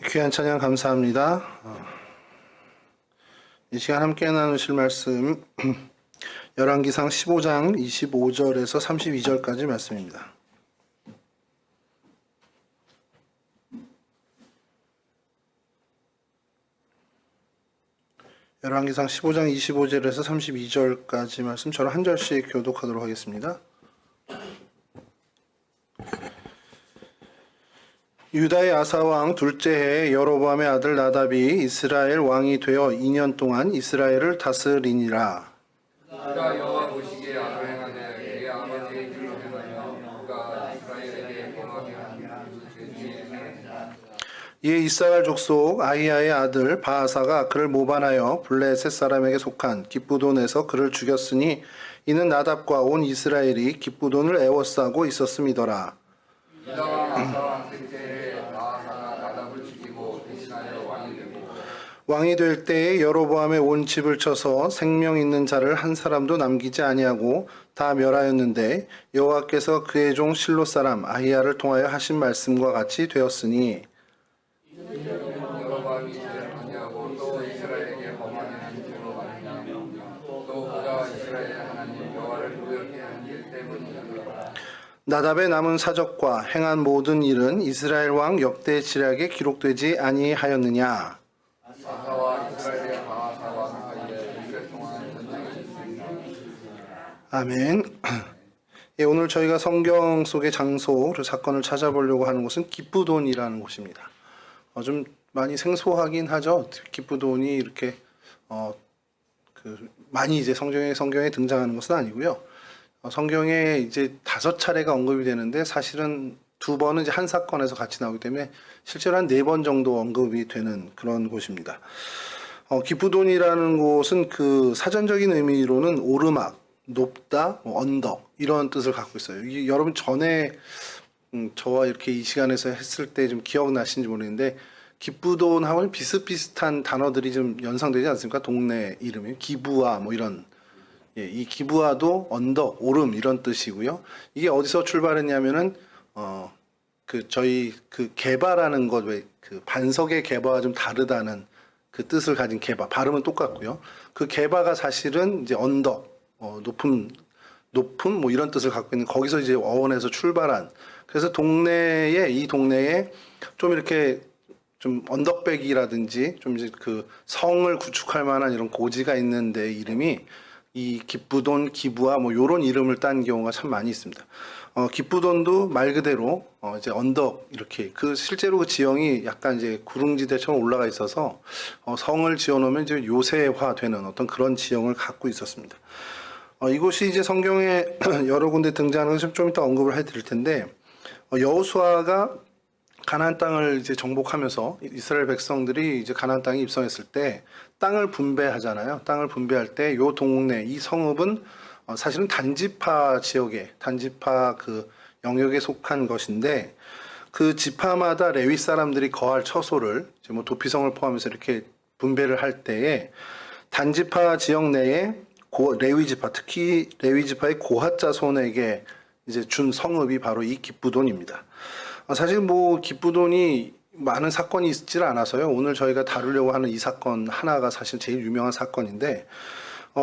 귀한 찬양 감사합니다. 이 시간 함께 나누실 말씀 열왕기상 15장 25절에서 32절까지 말씀입니다. 열왕기상 15장 25절에서 32절까지 말씀 저는 한 절씩 교독하도록 하겠습니다. 유다의 아사 왕 둘째 해에 여로보암의 아들 나답이 이스라엘 왕이 되어 2년 동안 이스라엘을 다스리니라. 그가 여호와 보시기에 악을 행하되 그의 아버지의 길로 행하여 그가 이스라엘에게 범하게 한 죄중에 행하니라. 이에 이스라엘 족속 아히야의 아들 바아사가 그를 모반하여 블레셋 사람에게 속한 기브돈에서 그를 죽였으니 이는 나답과 온 이스라엘이 기브돈을 애워싸고 있었음이더라. 유다 왕 아사 왕 셋째 해에 바아사가 나답을 죽이고 대신하여 왕이 되고 왕이 될 때에 여로보암의 온 집을 쳐서 생명 있는 자를 한 사람도 남기지 아니하고 다 멸하였는데 여호와께서 그의 종 실로 사람 아히야를 통하여 하신 말씀과 같이 되었으니 여로보암이 죄를 아니하고 또 이스라엘에게 범하게 한 죄로 말미암아 또 그가 이스라엘의 하나님 여호와를 노엽게 한 일 때문이니라. 나답의 남은 사적과 행한 모든 일은 이스라엘 왕 역대 지략에 기록되지 아니하였느냐. 아사와 이스라엘의 바아사와 사이에 6일 동안 전쟁이 있습니다. 아멘. 예, 오늘 저희가 성경 속의 장소, 그 사건을 찾아보려고 하는 곳은 기브돈이라는 곳입니다. 좀 많이 생소하긴 하죠. 기브돈이 이렇게 많이 이제 성경에 등장하는 것은 아니고요. 성경에 이제 5차례가 언급이 되는데 사실은 2번은 이제 한 사건에서 같이 나오기 때문에 실제로 한 4번 정도 언급이 되는 그런 곳입니다. 기브돈이라는 곳은 그 사전적인 의미로는 오르막, 높다, 언덕 이런 뜻을 갖고 있어요. 여러분 전에 저와 이렇게 이 시간에서 했을 때 좀 기억나시는지 모르겠는데 기브돈하고는 비슷비슷한 단어들이 좀 연상되지 않습니까? 동네 이름이 기브아 뭐 이런. 예, 이 기브아도 언덕, 오름 이런 뜻이고요. 이게 어디서 출발했냐면은 저희 개바라는 것 왜 그 반석의 개바와 좀 다르다는 그 뜻을 가진 개바 발음은 똑같고요. 그 개바가 사실은 이제 언덕, 높음 뭐 이런 뜻을 갖고 있는 거기서 이제 어원에서 출발한. 그래서 이 동네에 좀 이렇게 좀 언덕배기라든지 좀 이제 그 성을 구축할 만한 이런 고지가 있는데 이름이 이 기브돈, 기브아 뭐 요런 이름을 딴 경우가 참 많이 있습니다. 기브돈도 말 그대로 이제 언덕 이렇게 실제로 그 지형이 약간 이제 구릉지대처럼 올라가 있어서 성을 지어 놓으면 이제 요새화되는 어떤 그런 지형을 갖고 있었습니다. 이곳이 이제 성경에 여러 군데 등장하는 것을 좀 이따 언급을 해 드릴 텐데 여호수아가 가나안 땅을 이제 정복하면서 이스라엘 백성들이 이제 가나안 땅에 입성했을 때 땅을 분배하잖아요. 땅을 분배할 때 요 동네 이 성읍은 사실은 단지파 그 영역에 속한 것인데 그 지파마다 레위 사람들이 거할 처소를 이제 뭐 도피성을 포함해서 이렇게 분배를 할 때에 단지파 지역 내에 레위 지파 특히 레위 지파의 고핫 자손에게 이제 준 성읍이 바로 이 기브돈입니다. 사실 뭐 기브돈이 많은 사건이 있질 않아서요. 오늘 저희가 다루려고 하는 이 사건 하나가 사실 제일 유명한 사건인데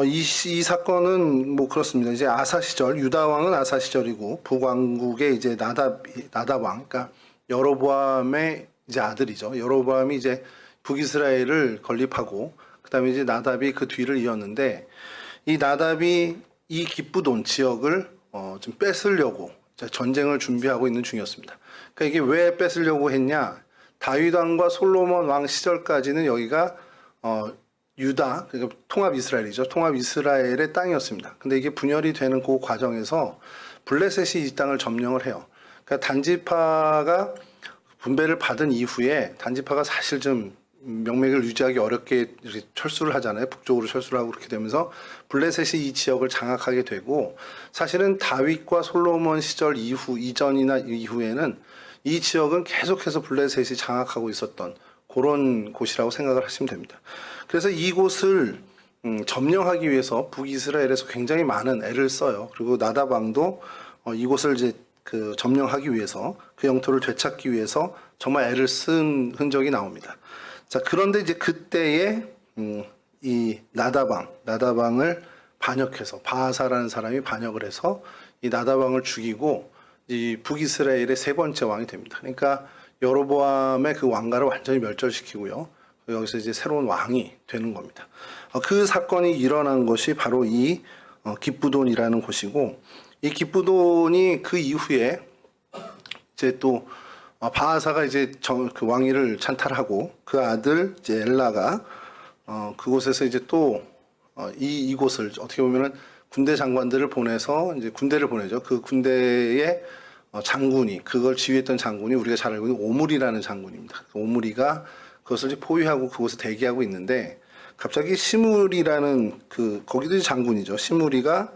이 사건은 뭐 그렇습니다. 이제 아사 시절 유다 왕은 아사 시절이고 북왕국의 이제 나답 왕, 그러니까 여로보암의 이제 아들이죠. 여로보암이 이제 북이스라엘을 건립하고 그다음에 이제 나답이 그 뒤를 이었는데 이 나답이 이 기브돈 지역을 좀 뺏으려고 전쟁을 준비하고 있는 중이었습니다. 그러니까 이게 왜 뺏으려고 했냐? 다윗 왕과 솔로몬 왕 시절까지는 여기가 유다, 그러니까 통합 이스라엘이죠. 통합 이스라엘의 땅이었습니다. 근데 이게 분열이 되는 그 과정에서 블레셋이 이 땅을 점령을 해요. 그러니까 단지파가 분배를 받은 이후에 단지파가 사실 좀 명맥을 유지하기 어렵게 철수를 하잖아요. 북쪽으로 철수를 하고 그렇게 되면서 블레셋이 이 지역을 장악하게 되고 사실은 다윗과 솔로몬 시절 이전이나 이후에는 이 지역은 계속해서 블레셋이 장악하고 있었던 그런 곳이라고 생각을 하시면 됩니다. 그래서 이곳을 점령하기 위해서 북이스라엘에서 굉장히 많은 애를 써요. 그리고 나답 왕도 이곳을 이제 점령하기 위해서 그 영토를 되찾기 위해서 정말 애를 쓴 흔적이 나옵니다. 자, 그런데 이제 그때에 이 나다방을 반역해서 바하사라는 사람이 반역을 해서 이 나다방을 죽이고 이 북이스라엘의 세 번째 왕이 됩니다. 그러니까 여로보암의 그 왕가를 완전히 멸절시키고요. 여기서 이제 새로운 왕이 되는 겁니다. 그 사건이 일어난 것이 바로 이 기브돈이라는 곳이고, 이 기브돈이 그 이후에 이제 또 바하사가 이제 그 왕위를 찬탈하고 그 아들 이제 엘라가 그곳에서 이제 또 이곳을 어떻게 보면은 군대 장관들을 보내서 이제 군대를 보내죠. 그 군대의 장군이, 그걸 지휘했던 장군이 우리가 잘 알고 있는 오므리라는 장군입니다. 오므리가 그것을 이제 포위하고 그곳에 대기하고 있는데, 갑자기 시므리라는 거기도 이제 장군이죠. 시므리가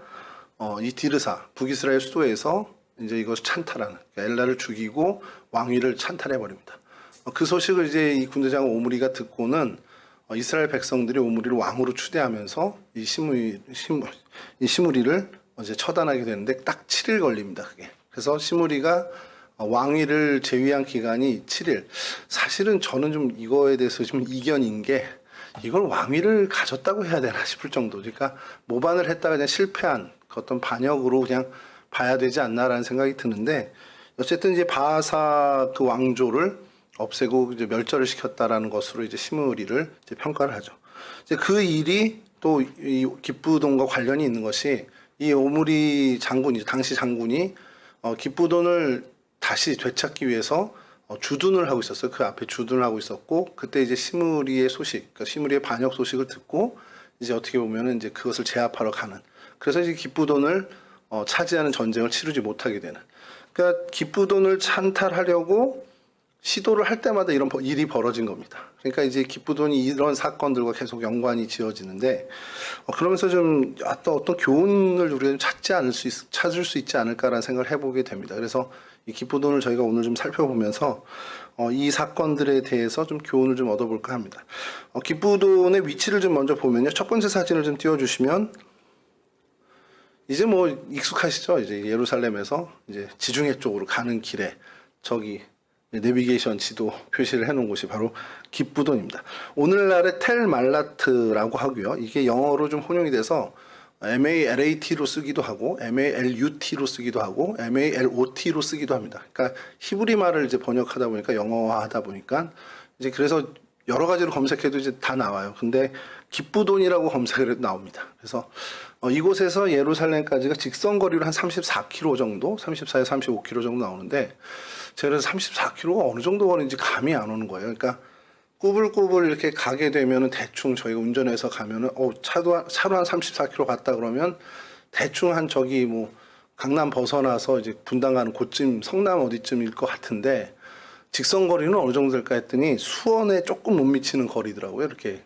이 디르사 북이스라엘 수도에서 이제 이것을 찬탈하는, 그러니까 엘라를 죽이고 왕위를 찬탈해 버립니다. 그 소식을 이제 이 군대장 오므리가 듣고는 이스라엘 백성들이 오므리를 왕으로 추대하면서 이 시므리를 이제 처단하게 되는데 딱 7일 걸립니다. 그게. 그래서 시므리가 왕위를 제위한 기간이 7일. 사실은 저는 좀 이거에 대해서 좀 이견인 게, 이걸 왕위를 가졌다고 해야 되나 싶을 정도. 그러니까 모반을 했다가 그냥 실패한 그 어떤 반역으로 그냥 봐야 되지 않나라는 생각이 드는데, 어쨌든 이제 바하사 그 왕조를 없애고 이제 멸절을 시켰다라는 것으로 이제 시므리를 이제 평가를 하죠. 이제 그 일이 또 이 기브돈과 관련이 있는 것이, 이 오므리 장군이, 당시 장군이 기브돈을 다시 되찾기 위해서 주둔을 하고 있었어요. 그 앞에 주둔을 하고 있었고, 그때 이제 시므리의 소식, 그러니까 시므리의 반역 소식을 듣고 이제 어떻게 보면은 이제 그것을 제압하러 가는. 그래서 이제 기브돈을 차지하는 전쟁을 치르지 못하게 되는. 그러니까 기브돈을 찬탈하려고 시도를 할 때마다 이런 일이 벌어진 겁니다. 그러니까 이제 기브돈이 이런 사건들과 계속 연관이 지어지는데, 그러면서 좀 어떤 교훈을 우리가 좀 찾을 수 있지 않을까라는 생각을 해보게 됩니다. 그래서 이 기브돈을 저희가 오늘 좀 살펴보면서 이 사건들에 대해서 좀 교훈을 좀 얻어볼까 합니다. 기브돈의 위치를 좀 먼저 보면요. 첫 번째 사진을 좀 띄워주시면, 이제 뭐 익숙하시죠? 이제 예루살렘에서 이제 지중해 쪽으로 가는 길에 저기 내비게이션 지도 표시를 해놓은 곳이 바로 기브돈입니다. 오늘날의 텔 말라트라고 하고요. 이게 영어로 좀 혼용이 돼서 MALAT로 쓰기도 하고 MALUT로 쓰기도 하고 MALOT로 쓰기도 합니다. 그러니까 히브리 말을 이제 번역하다 보니까, 영어화하다 보니까 이제 그래서 여러 가지로 검색해도 이제 다 나와요. 근데 기브돈이라고 검색을 해도 나옵니다. 그래서 이곳에서 예루살렘까지가 직선거리로 한 34km 정도, 34에서 35km 정도 나오는데, 제가 그래서 34km가 어느 정도 거리인지 감이 안 오는 거예요. 그러니까 꾸불꾸불 이렇게 가게 되면은 대충 저희가 운전해서 가면은 차로 한 34km 갔다 그러면 대충 한 저기 뭐 강남 벗어나서 이제 분당 가는 곳쯤, 성남 어디쯤일 것 같은데, 직선거리는 어느 정도 될까 했더니 수원에 조금 못 미치는 거리더라고요. 이렇게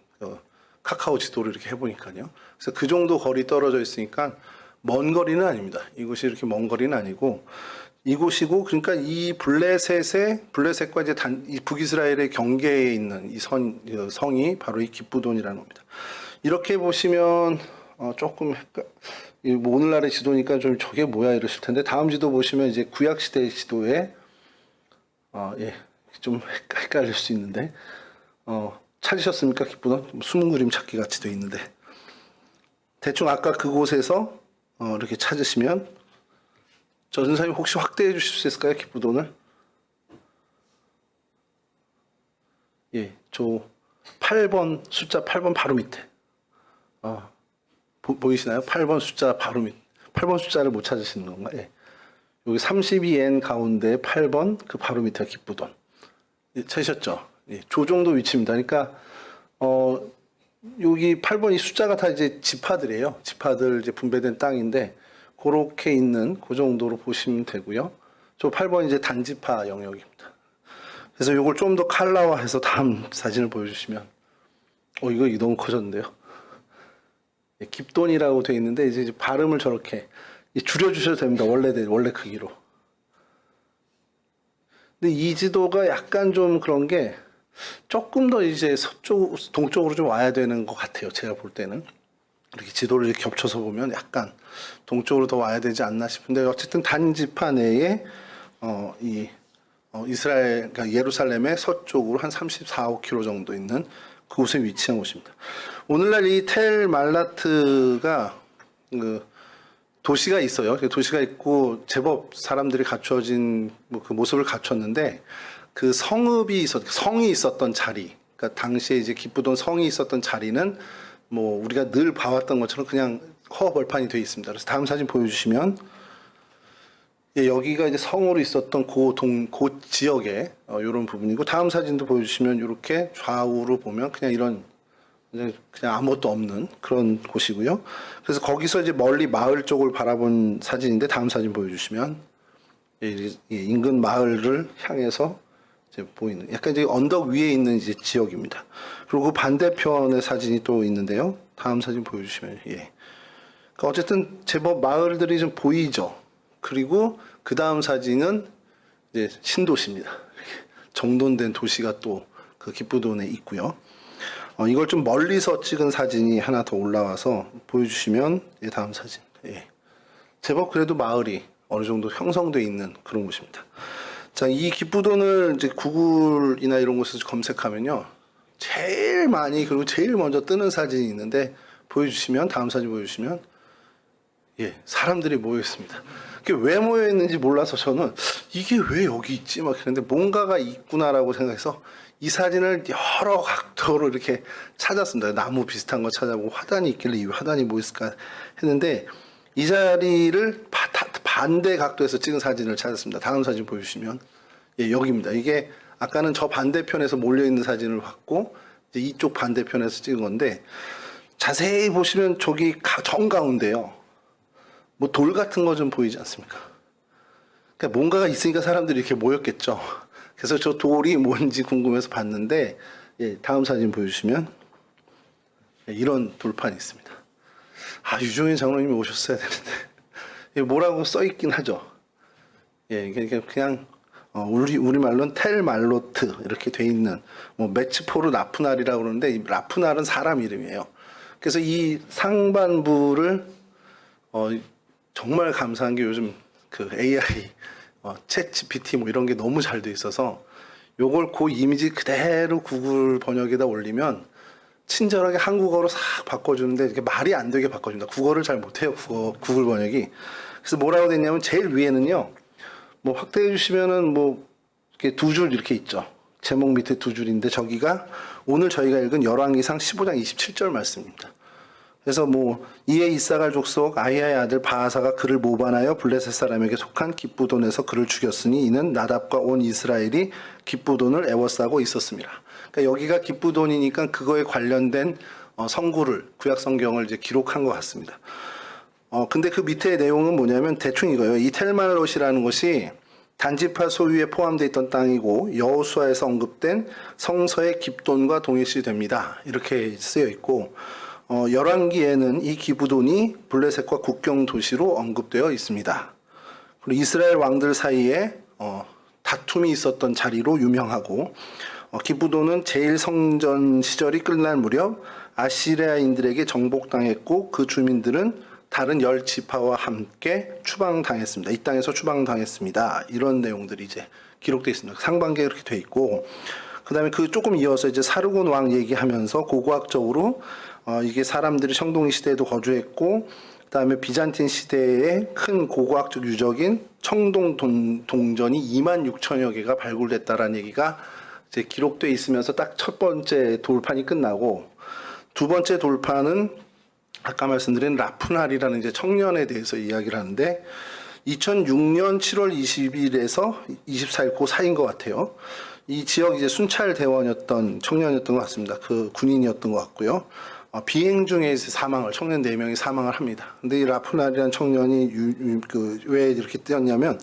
카카오 지도를 이렇게 해보니까요. 그래서 그 정도 거리 떨어져 있으니까 먼 거리는 아닙니다. 이곳이 이렇게 먼 거리는 아니고 이곳이고, 그러니까 이 블레셋과 이제 이 북이스라엘의 경계에 있는 이 성이 바로 이 기브돈이라는 겁니다. 이렇게 보시면 조금 뭐 오늘날의 지도니까 좀 저게 뭐야 이러실 텐데, 다음 지도 보시면 이제 구약 시대 지도에 좀 헷갈릴 수 있는데, 찾으셨습니까? 기브돈? 숨은 그림 찾기 같이 돼 있는데, 대충 아까 그곳에서 이렇게 찾으시면, 저 전사님 혹시 확대해 주실 수 있을까요? 기브돈을? 예, 저 8번, 숫자 8번 바로 밑에. 보이시나요? 8번 숫자 바로 밑. 8번 숫자를 못 찾으시는 건가? 예. 여기 32N 가운데 8번 그 바로 밑에 기브돈. 예, 찾으셨죠? 예, 저 정도 위치입니다. 그러니까 여기 8번 이 숫자가 다 이제 지파들이에요. 지파들 이제 분배된 땅인데, 그렇게 있는 그 정도로 보시면 되고요. 저 8번 이제 단지파 영역입니다. 그래서 이걸 좀 더 칼라화해서 다음 사진을 보여주시면, 이거 너무 커졌는데요. 예, 깁돈이라고 되어 있는데, 이제 발음을 저렇게 줄여주셔도 됩니다. 원래 크기로. 근데 이 지도가 약간 좀 그런 게 조금 더 이제 동쪽으로 좀 와야 되는 것 같아요. 제가 볼 때는. 이렇게 지도를 이렇게 겹쳐서 보면 약간 동쪽으로 더 와야 되지 않나 싶은데, 어쨌든 단지파 내에 이 이스라엘, 그러니까 예루살렘의 서쪽으로 한 34, 5km 정도 있는 그곳에 위치한 곳입니다. 오늘날 이 텔 말라트가 그 도시가 있어요. 도시가 있고 제법 사람들이 갖춰진 그 모습을 갖췄는데 그 성이 있었던 자리, 그러니까 당시에 이제 기쁘던 성이 있었던 자리는 뭐 우리가 늘 봐왔던 것처럼 그냥 허벌판이 되어 있습니다. 그래서 다음 사진 보여주시면 여기가 이제 성으로 있었던 그 지역에 이런 부분이고 다음 사진도 보여주시면 이렇게 좌우로 보면 그냥 이런 그냥 아무것도 없는 그런 곳이고요. 그래서 거기서 이제 멀리 마을 쪽을 바라본 사진인데 다음 사진 보여주시면 인근 마을을 향해서 이제 보이는 약간 이제 언덕 위에 있는 이제 지역입니다. 그리고 그 반대편의 사진이 또 있는데요. 다음 사진 보여주시면 그러니까 어쨌든 제법 마을들이 좀 보이죠. 그리고 그 다음 사진은 이제 신도시입니다. 정돈된 도시가 또 그 기쁘돈에 있고요. 이걸 좀 멀리서 찍은 사진이 하나 더 올라와서 보여주시면 다음 사진. 제법 그래도 마을이 어느 정도 형성되어 있는 그런 곳입니다. 자, 이 기쁘돈을 이제 구글이나 이런 곳에서 검색하면요, 제일 많이 그리고 제일 먼저 뜨는 사진이 있는데 보여주시면 다음 사진 보여주시면 사람들이 모여 있습니다. 그게 왜 모여 있는지 몰라서 저는 이게 왜 여기 있지 막 그랬는데 뭔가가 있구나라고 생각해서 이 사진을 여러 각도로 이렇게 찾았습니다. 나무 비슷한 거 찾아보고 화단이 있길래 이 화단이 뭐 있을까 했는데 이 자리를 반대 각도에서 찍은 사진을 찾았습니다. 다음 사진 보여주시면 여기입니다. 이게 아까는 저 반대편에서 몰려 있는 사진을 봤고 이제 이쪽 반대편에서 찍은 건데 자세히 보시면 저기 정가운데요. 뭐 돌 같은 거 좀 보이지 않습니까? 그러니까 뭔가가 있으니까 사람들이 이렇게 모였겠죠. 그래서 저 돌이 뭔지 궁금해서 봤는데 다음 사진 보여주시면 이런 돌판이 있습니다. 유종인 장로님이 오셨어야 되는데 뭐라고 써 있긴 하죠. 그냥 우리말로는 텔말로트 이렇게 돼 있는 뭐 메츠포르 라프날이라고 그러는데 이 라프날은 사람 이름이에요. 그래서 이 상반부를 정말 감사한 게 요즘 그 AI 챗 GPT 뭐 이런 게 너무 잘 돼 있어서 요걸 그 이미지 그대로 구글 번역에다 올리면 친절하게 한국어로 싹 바꿔주는데 이렇게 말이 안 되게 바꿔준다. 국어를 잘 못해요. 구글 번역이. 그래서 뭐라고 됐냐면 제일 위에는요. 뭐 확대해 주시면은 뭐 이렇게 두 줄 이렇게 있죠. 제목 밑에 두 줄인데 저기가 오늘 저희가 읽은 열왕기상 15장 27절 말씀입니다. 그래서 뭐 이에 이사갈 족속 아히야의 아들 바하사가 그를 모반하여 블레셋 사람에게 속한 기쁘돈에서 그를 죽였으니 이는 나답과 온 이스라엘이 기쁘돈을 애워싸고 있었습니다. 그러니까 여기가 기쁘돈이니까 그거에 관련된 성구를 구약 성경을 이제 기록한 것 같습니다. 근데 그 밑에 내용은 뭐냐면 대충 이거예요. 이 텔말롯이라는 것이 단지파 소유에 포함되어 있던 땅이고 여호수아에서 언급된 성서의 깁돈과 동일시됩니다. 이렇게 쓰여 있고 열왕기에는 이 기브돈이 블레셋과 국경 도시로 언급되어 있습니다. 그리고 이스라엘 왕들 사이에 다툼이 있었던 자리로 유명하고 기브돈은 제1성전 시절이 끝날 무렵 아시리아인들에게 정복당했고 그 주민들은 다른 10지파와 함께 추방당했습니다. 이 땅에서 추방당했습니다. 이런 내용들이 이제 기록되어 있습니다. 상반기에 이렇게 돼 있고 그 다음에 그 조금 이어서 이제 사르곤 왕 얘기하면서 고고학적으로 이게 사람들이 청동기 시대에도 거주했고 그다음에 비잔틴 시대에 큰 고고학적 유적인 청동 동전이 26,000여 개가 발굴됐다라는 얘기가 이제 기록돼 있으면서 딱 첫 번째 돌판이 끝나고 두 번째 돌판은 아까 말씀드린 라프날이라는 이제 청년에 대해서 이야기를 하는데 2006년 7월 20일에서 24일 그 사이인 것 같아요. 이 지역 이제 순찰 대원이었던 청년이었던 것 같습니다. 그 군인이었던 것 같고요. 비행 중에 청년 4명이 사망을 합니다. 근데 이 라프날이라는 청년이 왜 이렇게 뜨였냐면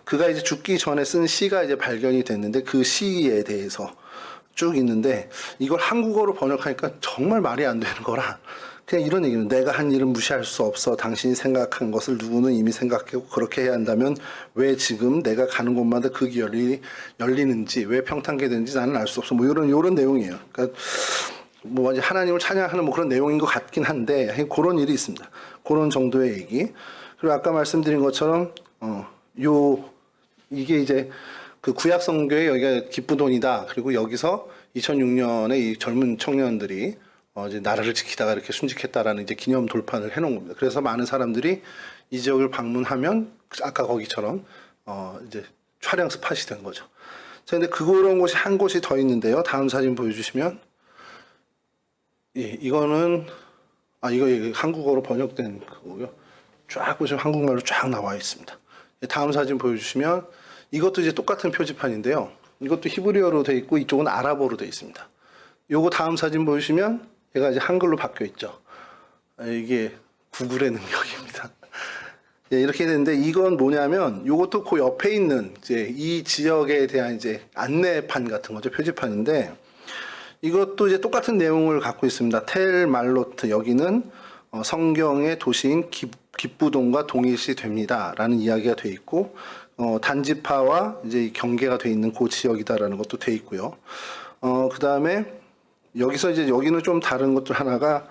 그가 이제 죽기 전에 쓴 시가 이제 발견이 됐는데 그 시에 대해서 쭉 있는데 이걸 한국어로 번역하니까 정말 말이 안 되는 거라 그냥 이런 얘기는 내가 한 일은 무시할 수 없어. 당신이 생각한 것을 누구는 이미 생각하고 그렇게 해야 한다면 왜 지금 내가 가는 곳마다 그 길이 열리는지 왜 평탄게 되는지 나는 알 수 없어. 뭐 이런 내용이에요. 그러니까 뭐 하나님을 찬양하는 뭐 그런 내용인 것 같긴 한데 그런 일이 있습니다. 그런 정도의 얘기. 그리고 아까 말씀드린 것처럼 이게 이제 그 구약 성교에 여기가 기쁘돈이다. 그리고 여기서 2006년에 이 젊은 청년들이 이제 나라를 지키다가 이렇게 순직했다라는 이제 기념 돌판을 해놓은 겁니다. 그래서 많은 사람들이 이 지역을 방문하면 아까 거기처럼 이제 촬영 스팟이 된 거죠. 자, 근데 그런 곳이 한 곳이 더 있는데요. 다음 사진 보여주시면, 예, 이거는 이거 한국어로 번역된 그거고요. 쫙 보시면 한국말로 쫙 나와 있습니다. 다음 사진 보여주시면 이것도 이제 똑같은 표지판인데요. 이것도 히브리어로 되어 있고 이쪽은 아랍어로 되어 있습니다. 요거 다음 사진 보시면 얘가 이제 한글로 바뀌어 있죠. 이게 구글의 능력입니다. 예, 이렇게 되는데 이건 뭐냐면 요것도 그 옆에 있는 이제 이 지역에 대한 이제 안내판 같은 거죠. 표지판인데 이것도 이제 똑같은 내용을 갖고 있습니다. 텔 말로트 여기는 성경의 도시인 기쁘돈과 동일시 됩니다라는 이야기가 돼 있고 단지파와 이제 경계가 돼 있는 그 지역이다라는 것도 돼 있고요. 그 다음에 여기서 이제 여기는 좀 다른 것들 하나가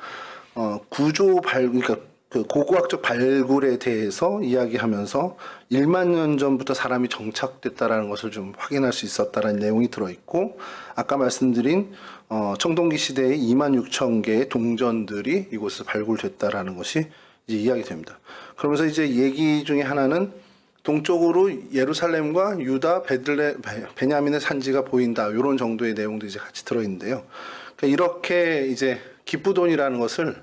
그러니까 그 고고학적 발굴에 대해서 이야기하면서 1만 년 전부터 사람이 정착됐다라는 것을 좀 확인할 수 있었다라는 내용이 들어있고 아까 말씀드린 청동기 시대의 2만 6천 개의 동전들이 이곳에서 발굴됐다라는 것이 이제 이야기됩니다. 그러면서 이제 얘기 중에 하나는 동쪽으로 예루살렘과 유다, 베냐민의 산지가 보인다. 이런 정도의 내용도 이제 같이 들어있는데요. 그러니까 이렇게 이제 기쁘돈이라는 것을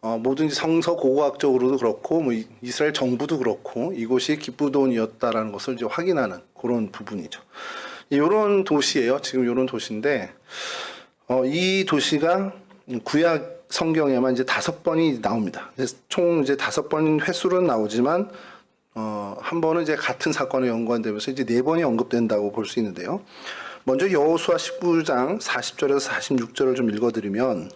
뭐든지 성서 고고학적으로도 그렇고 뭐 이스라엘 정부도 그렇고 이곳이 기쁘돈이었다라는 것을 이제 확인하는 그런 부분이죠. 이런 도시예요. 지금 이런 도시인데 이 도시가 구약 성경에만 이제 5번이 나옵니다. 총 이제 5번 횟수로는 나오지만 한 번은 이제 같은 사건에 연관되면서 이제 4번이 언급된다고 볼 수 있는데요. 먼저 여호수아 19장 40절에서 46절을 좀 읽어드리면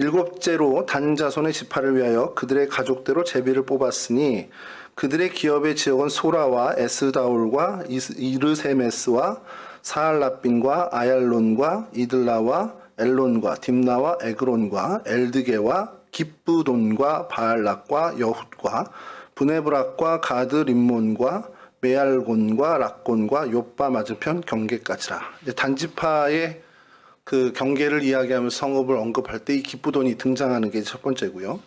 일곱째로 단 자손의 지파를 위하여 그들의 가족대로 제비를 뽑았으니 그들의 기업의 지역은 소라와 에스다올과 이르세메스와 사알라빈과 아얄론과 이들라와 엘론과 딥나와 에그론과 엘드게와 기쁘돈과 바알락과 여훗과 브네브락과 가드 림몬과 메알곤과 락곤과 요빠 맞은편 경계까지라. 단지파의 그 경계를 이야기하면서 성읍을 언급할 때 이 기쁘돈이 등장하는 게 첫 번째고요.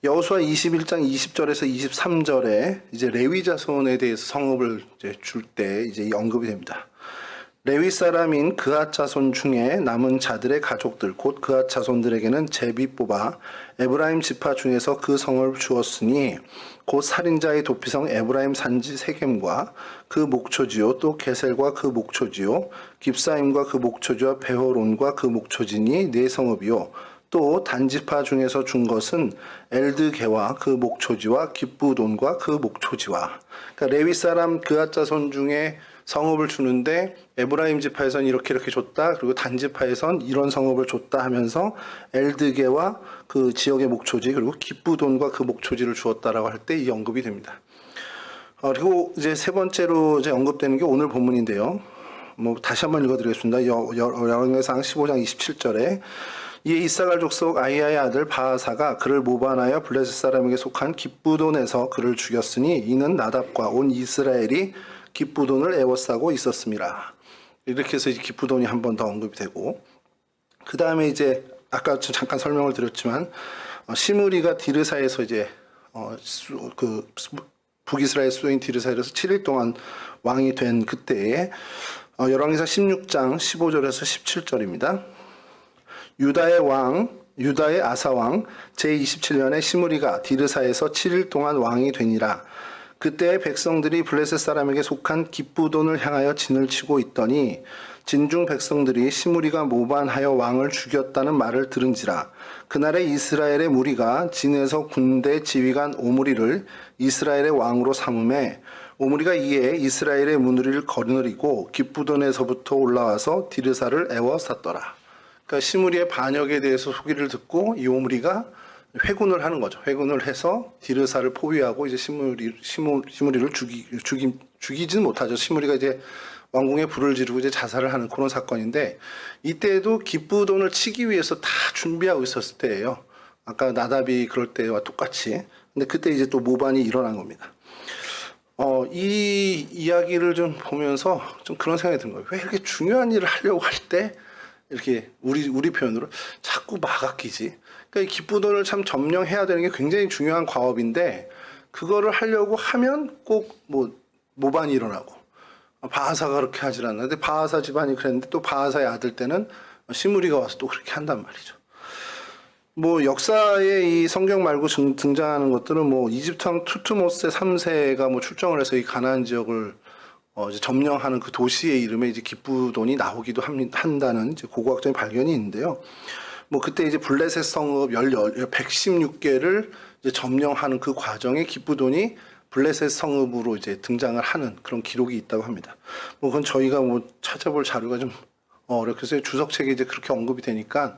여호수아 21장 20절에서 23절에 이제 레위 자손에 대해서 성읍을 줄 때 이제 이 언급이 됩니다. 레위 사람인 그앗 자손 중에 남은 자들의 가족들 곧 그앗 자손들에게는 제비 뽑아 에브라임 지파 중에서 그 성을 주었으니 곧 살인자의 도피성 에브라임 산지 세겜과 그 목초지요 또 게셀과 그 목초지요 깁사임과 그 목초지와 베호론과 그 목초지니 네 성읍이요 또 단지파 중에서 준 것은 엘드게와 그 목초지와 기쁘돈과 그 목초지와. 그러니까 레위 사람 그앗 자손 중에 성읍을 주는데 에브라임 지파에선 이렇게 줬다. 그리고 단지파에선 이런 성읍을 줬다 하면서 엘드게와 그 지역의 목초지 그리고 기쁘돈과 그 목초지를 주었다라고 할 때 이 언급이 됩니다. 그리고 이제 세 번째로 이제 언급되는 게 오늘 본문인데요. 뭐 다시 한번 읽어드리겠습니다. 열왕기상 15장 27절에 이에 이사갈 족속 아이야의 아들 바하사가 그를 모반하여 블레셋 사람에게 속한 기쁘돈에서 그를 죽였으니 이는 나답과 온 이스라엘이 기쁘돈을 애워싸고 있었습니다. 이렇게 해서 이제 기쁘돈이 한 번 더 언급이 되고 그 다음에 이제 아까 잠깐 설명을 드렸지만 시므리가 디르사에서 이제 그 북이스라엘 수도인 디르사에서 7일 동안 왕이 된 그때에 열왕기상 16장 15절에서 17절입니다. 유다의 아사왕 제27년에 시므리가 디르사에서 7일 동안 왕이 되니라. 그때 백성들이 블레셋 사람에게 속한 기쁘돈을 향하여 진을 치고 있더니 진중 백성들이 시므리가 모반하여 왕을 죽였다는 말을 들은지라. 그날에 이스라엘의 무리가 진에서 군대 지휘관 오므리를 이스라엘의 왕으로 삼음에 오므리가 이에 이스라엘의 무리를 거느리고 기쁘돈에서부터 올라와서 디르사를 애워쌌더라. 그러니까 시므리의 반역에 대해서 소기를 듣고 이 오므리가 회군을 하는 거죠. 회군을 해서 디르사를 포위하고 이제 시므리를 죽이지는 못하죠. 시므리가 이제 왕궁에 불을 지르고 이제 자살을 하는 그런 사건인데 이때도 기쁘돈을 치기 위해서 다 준비하고 있었을 때예요. 아까 나답이 그럴 때와 똑같이. 근데 그때 이제 또 모반이 일어난 겁니다. 이 이야기를 좀 보면서 좀 그런 생각이 든 거예요. 왜 이렇게 중요한 일을 하려고 할 때 이렇게 우리 표현으로 자꾸 막 아끼지? 그러니까 이 기쁘돈을 참 점령해야 되는 게 굉장히 중요한 과업인데 그거를 하려고 하면 꼭 뭐 모반이 일어나고 바하사가 그렇게 하질 않는데 바하사 집안이 그랬는데 또 바하사의 아들 때는 시므리가 와서 또 그렇게 한단 말이죠. 뭐 역사에 이 성경 말고 등장하는 것들은 뭐 이집트 왕 투트모스 3세가 뭐 출정을 해서 이 가나안 지역을 이제 점령하는 그 도시의 이름에 이제 기쁘돈이 나오기도 한다는 이제 고고학적인 발견이 있는데요. 뭐 그때 이제 블레셋 성읍 116개를 이제 점령하는 그 과정에 기쁘돈이 블레셋 성읍으로 이제 등장을 하는 그런 기록이 있다고 합니다. 뭐 그건 저희가 뭐 찾아볼 자료가 좀 그래서 주석책에 이제 그렇게 언급이 되니까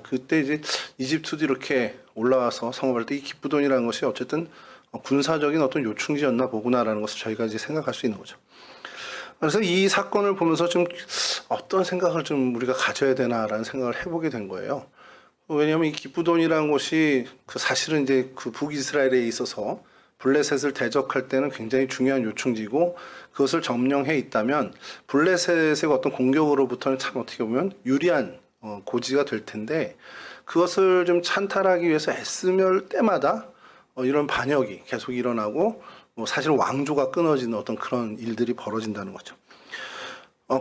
그때 이제 이집트도 이렇게 올라와서 성업할 때 이 기쁘돈이라는 것이 어쨌든 군사적인 어떤 요충지였나 보구나라는 것을 저희가 이제 생각할 수 있는 거죠. 그래서 이 사건을 보면서 좀 어떤 생각을 좀 우리가 가져야 되나라는 생각을 해보게 된 거예요. 왜냐하면 이 기쁘돈이라는 것이 사실은 이제 그 북이스라엘에 있어서 블레셋을 대적할 때는 굉장히 중요한 요충지고 그것을 점령해 있다면 블레셋의 어떤 공격으로부터는 참 어떻게 보면 유리한 고지가 될 텐데 그것을 좀 찬탈하기 위해서 애쓰면 때마다 이런 반역이 계속 일어나고 사실 왕조가 끊어지는 어떤 그런 일들이 벌어진다는 거죠.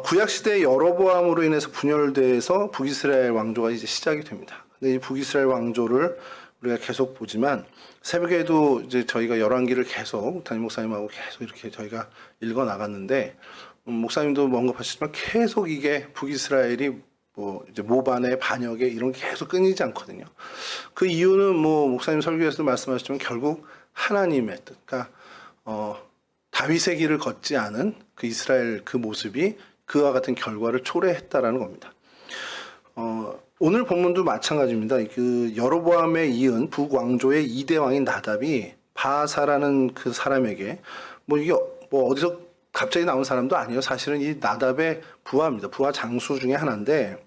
구약 시대의 여로보암으로 인해서 분열돼서 북이스라엘 왕조가 이제 시작이 됩니다. 근데 이 북이스라엘 왕조를 우리가 계속 보지만 새벽에도 이제 저희가 열왕기를 계속 담임 목사님하고 계속 이렇게 저희가 읽어 나갔는데 목사님도 언급하시지만 계속 이게 북이스라엘이 뭐 이제 모반의 반역에 이런 게 계속 끊이지 않거든요. 그 이유는 뭐 목사님 설교에서도 말씀하셨지만 결국 하나님의 뜻, 그러니까 다윗의 길을 걷지 않은 그 이스라엘 그 모습이 그와 같은 결과를 초래했다라는 겁니다. 오늘 본문도 마찬가지입니다. 그 여로보암에 이은 북왕조의 2대 왕인 나답이 바하사라는 그 사람에게 뭐 이게 뭐 어디서 갑자기 나온 사람도 아니에요. 사실은 이 나답의 부하입니다. 부하 장수 중에 하나인데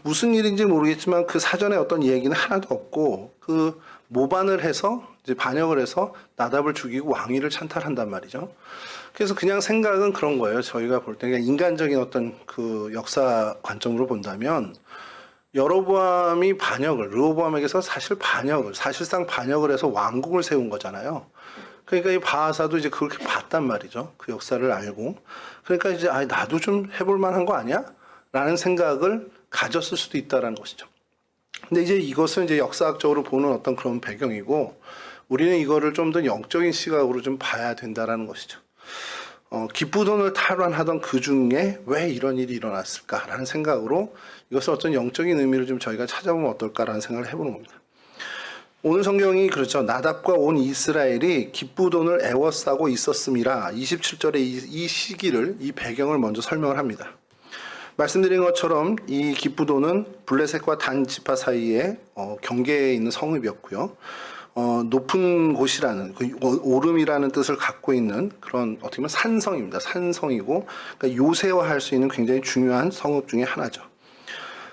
무슨 일인지 모르겠지만 그 사전에 어떤 얘기는 하나도 없고 그 모반을 해서 이제 반역을 해서 나답을 죽이고 왕위를 찬탈한단 말이죠. 그래서 그냥 생각은 그런 거예요. 저희가 볼 때 그냥 인간적인 어떤 그 역사 관점으로 본다면 여로보암이 르호보암에게서 사실상 반역을 해서 왕국을 세운 거잖아요. 그러니까 이 바하사도 이제 그렇게 봤단 말이죠. 그 역사를 알고. 그러니까 이제 나도 좀 해볼 만한 거 아니야? 라는 생각을 가졌을 수도 있다라는 것이죠. 근데 이제 이것은 이제 역사학적으로 보는 어떤 그런 배경이고 우리는 이거를 좀 더 영적인 시각으로 좀 봐야 된다라는 것이죠. 기쁘돈을 탈환하던 그 중에 왜 이런 일이 일어났을까라는 생각으로 이것을 어떤 영적인 의미를 좀 저희가 찾아보면 어떨까라는 생각을 해보는 겁니다. 오늘 성경이 그렇죠. 나답과 온 이스라엘이 기쁘돈을 애워싸고 있었음이라 27절에 이 시기를, 이 배경을 먼저 설명을 합니다. 말씀드린 것처럼 이 기쁘돈은 블레셋과 단 지파 사이에 경계에 있는 성읍이었고요. 높은 곳이라는 오름이라는 뜻을 갖고 있는 그런 어떻게 보면 산성입니다. 산성이고 그러니까 요새화할 수 있는 굉장히 중요한 성읍 중에 하나죠.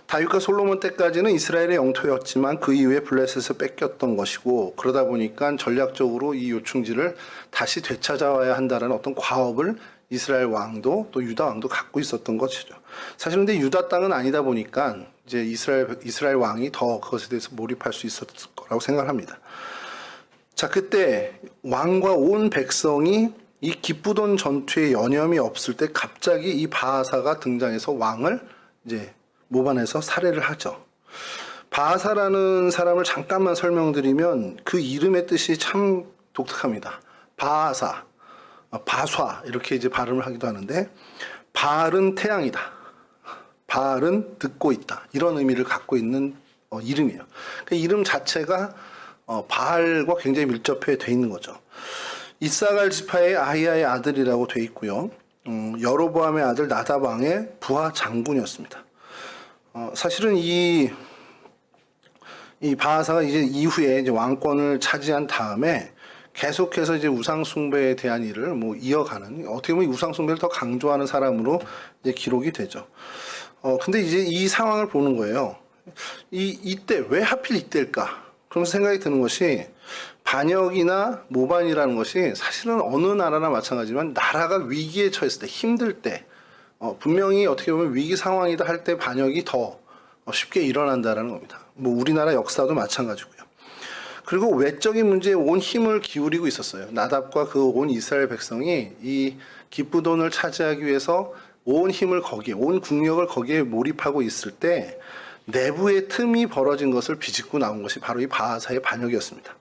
다윗과 솔로몬 때까지는 이스라엘의 영토였지만 그 이후에 블레셋을 뺏겼던 것이고 그러다 보니까 전략적으로 이 요충지를 다시 되찾아와야 한다는 어떤 과업을 이스라엘 왕도 또 유다 왕도 갖고 있었던 것이죠. 사실 근데 유다 땅은 아니다 보니까 이제 이스라엘 왕이 더 그것에 대해서 몰입할 수 있었을 거라고 생각합니다. 자, 그때 왕과 온 백성이 이 기쁘돈 전투에 여념이 없을 때 갑자기 이 바하사가 등장해서 왕을 이제 모반해서 살해를 하죠. 바하사라는 사람을 잠깐만 설명드리면 그 이름의 뜻이 참 독특합니다. 바하사, 바좌 이렇게 이제 발음을 하기도 하는데 바알은 태양이다. 바알은 듣고 있다. 이런 의미를 갖고 있는 이름이에요. 그 이름 자체가 바알과 굉장히 밀접해 돼 있는 거죠. 이사갈 지파의 아히야의 아들이라고 돼 있고요. 여로보암의 아들 나답 왕의 부하 장군이었습니다. 사실은 이 바하사가 이제 이후에 이제 왕권을 차지한 다음에 계속해서 이제 우상숭배에 대한 일을 뭐 이어가는 어떻게 보면 우상숭배를 더 강조하는 사람으로 이제 기록이 되죠. 근데 이제 이 상황을 보는 거예요. 이때 왜 하필 이때일까? 그러면서 생각이 드는 것이 반역이나 모반이라는 것이 사실은 어느 나라나 마찬가지지만 나라가 위기에 처했을 때, 힘들 때, 분명히 어떻게 보면 위기 상황이다 할 때 반역이 더 쉽게 일어난다라는 겁니다. 뭐 우리나라 역사도 마찬가지고요. 그리고 외적인 문제에 온 힘을 기울이고 있었어요. 나답과 그 온 이스라엘 백성이 이 기브돈을 차지하기 위해서 온 힘을 거기에, 온 국력을 거기에 몰입하고 있을 때 내부의 틈이 벌어진 것을 비집고 나온 것이 바로 이 바하사의 반역이었습니다.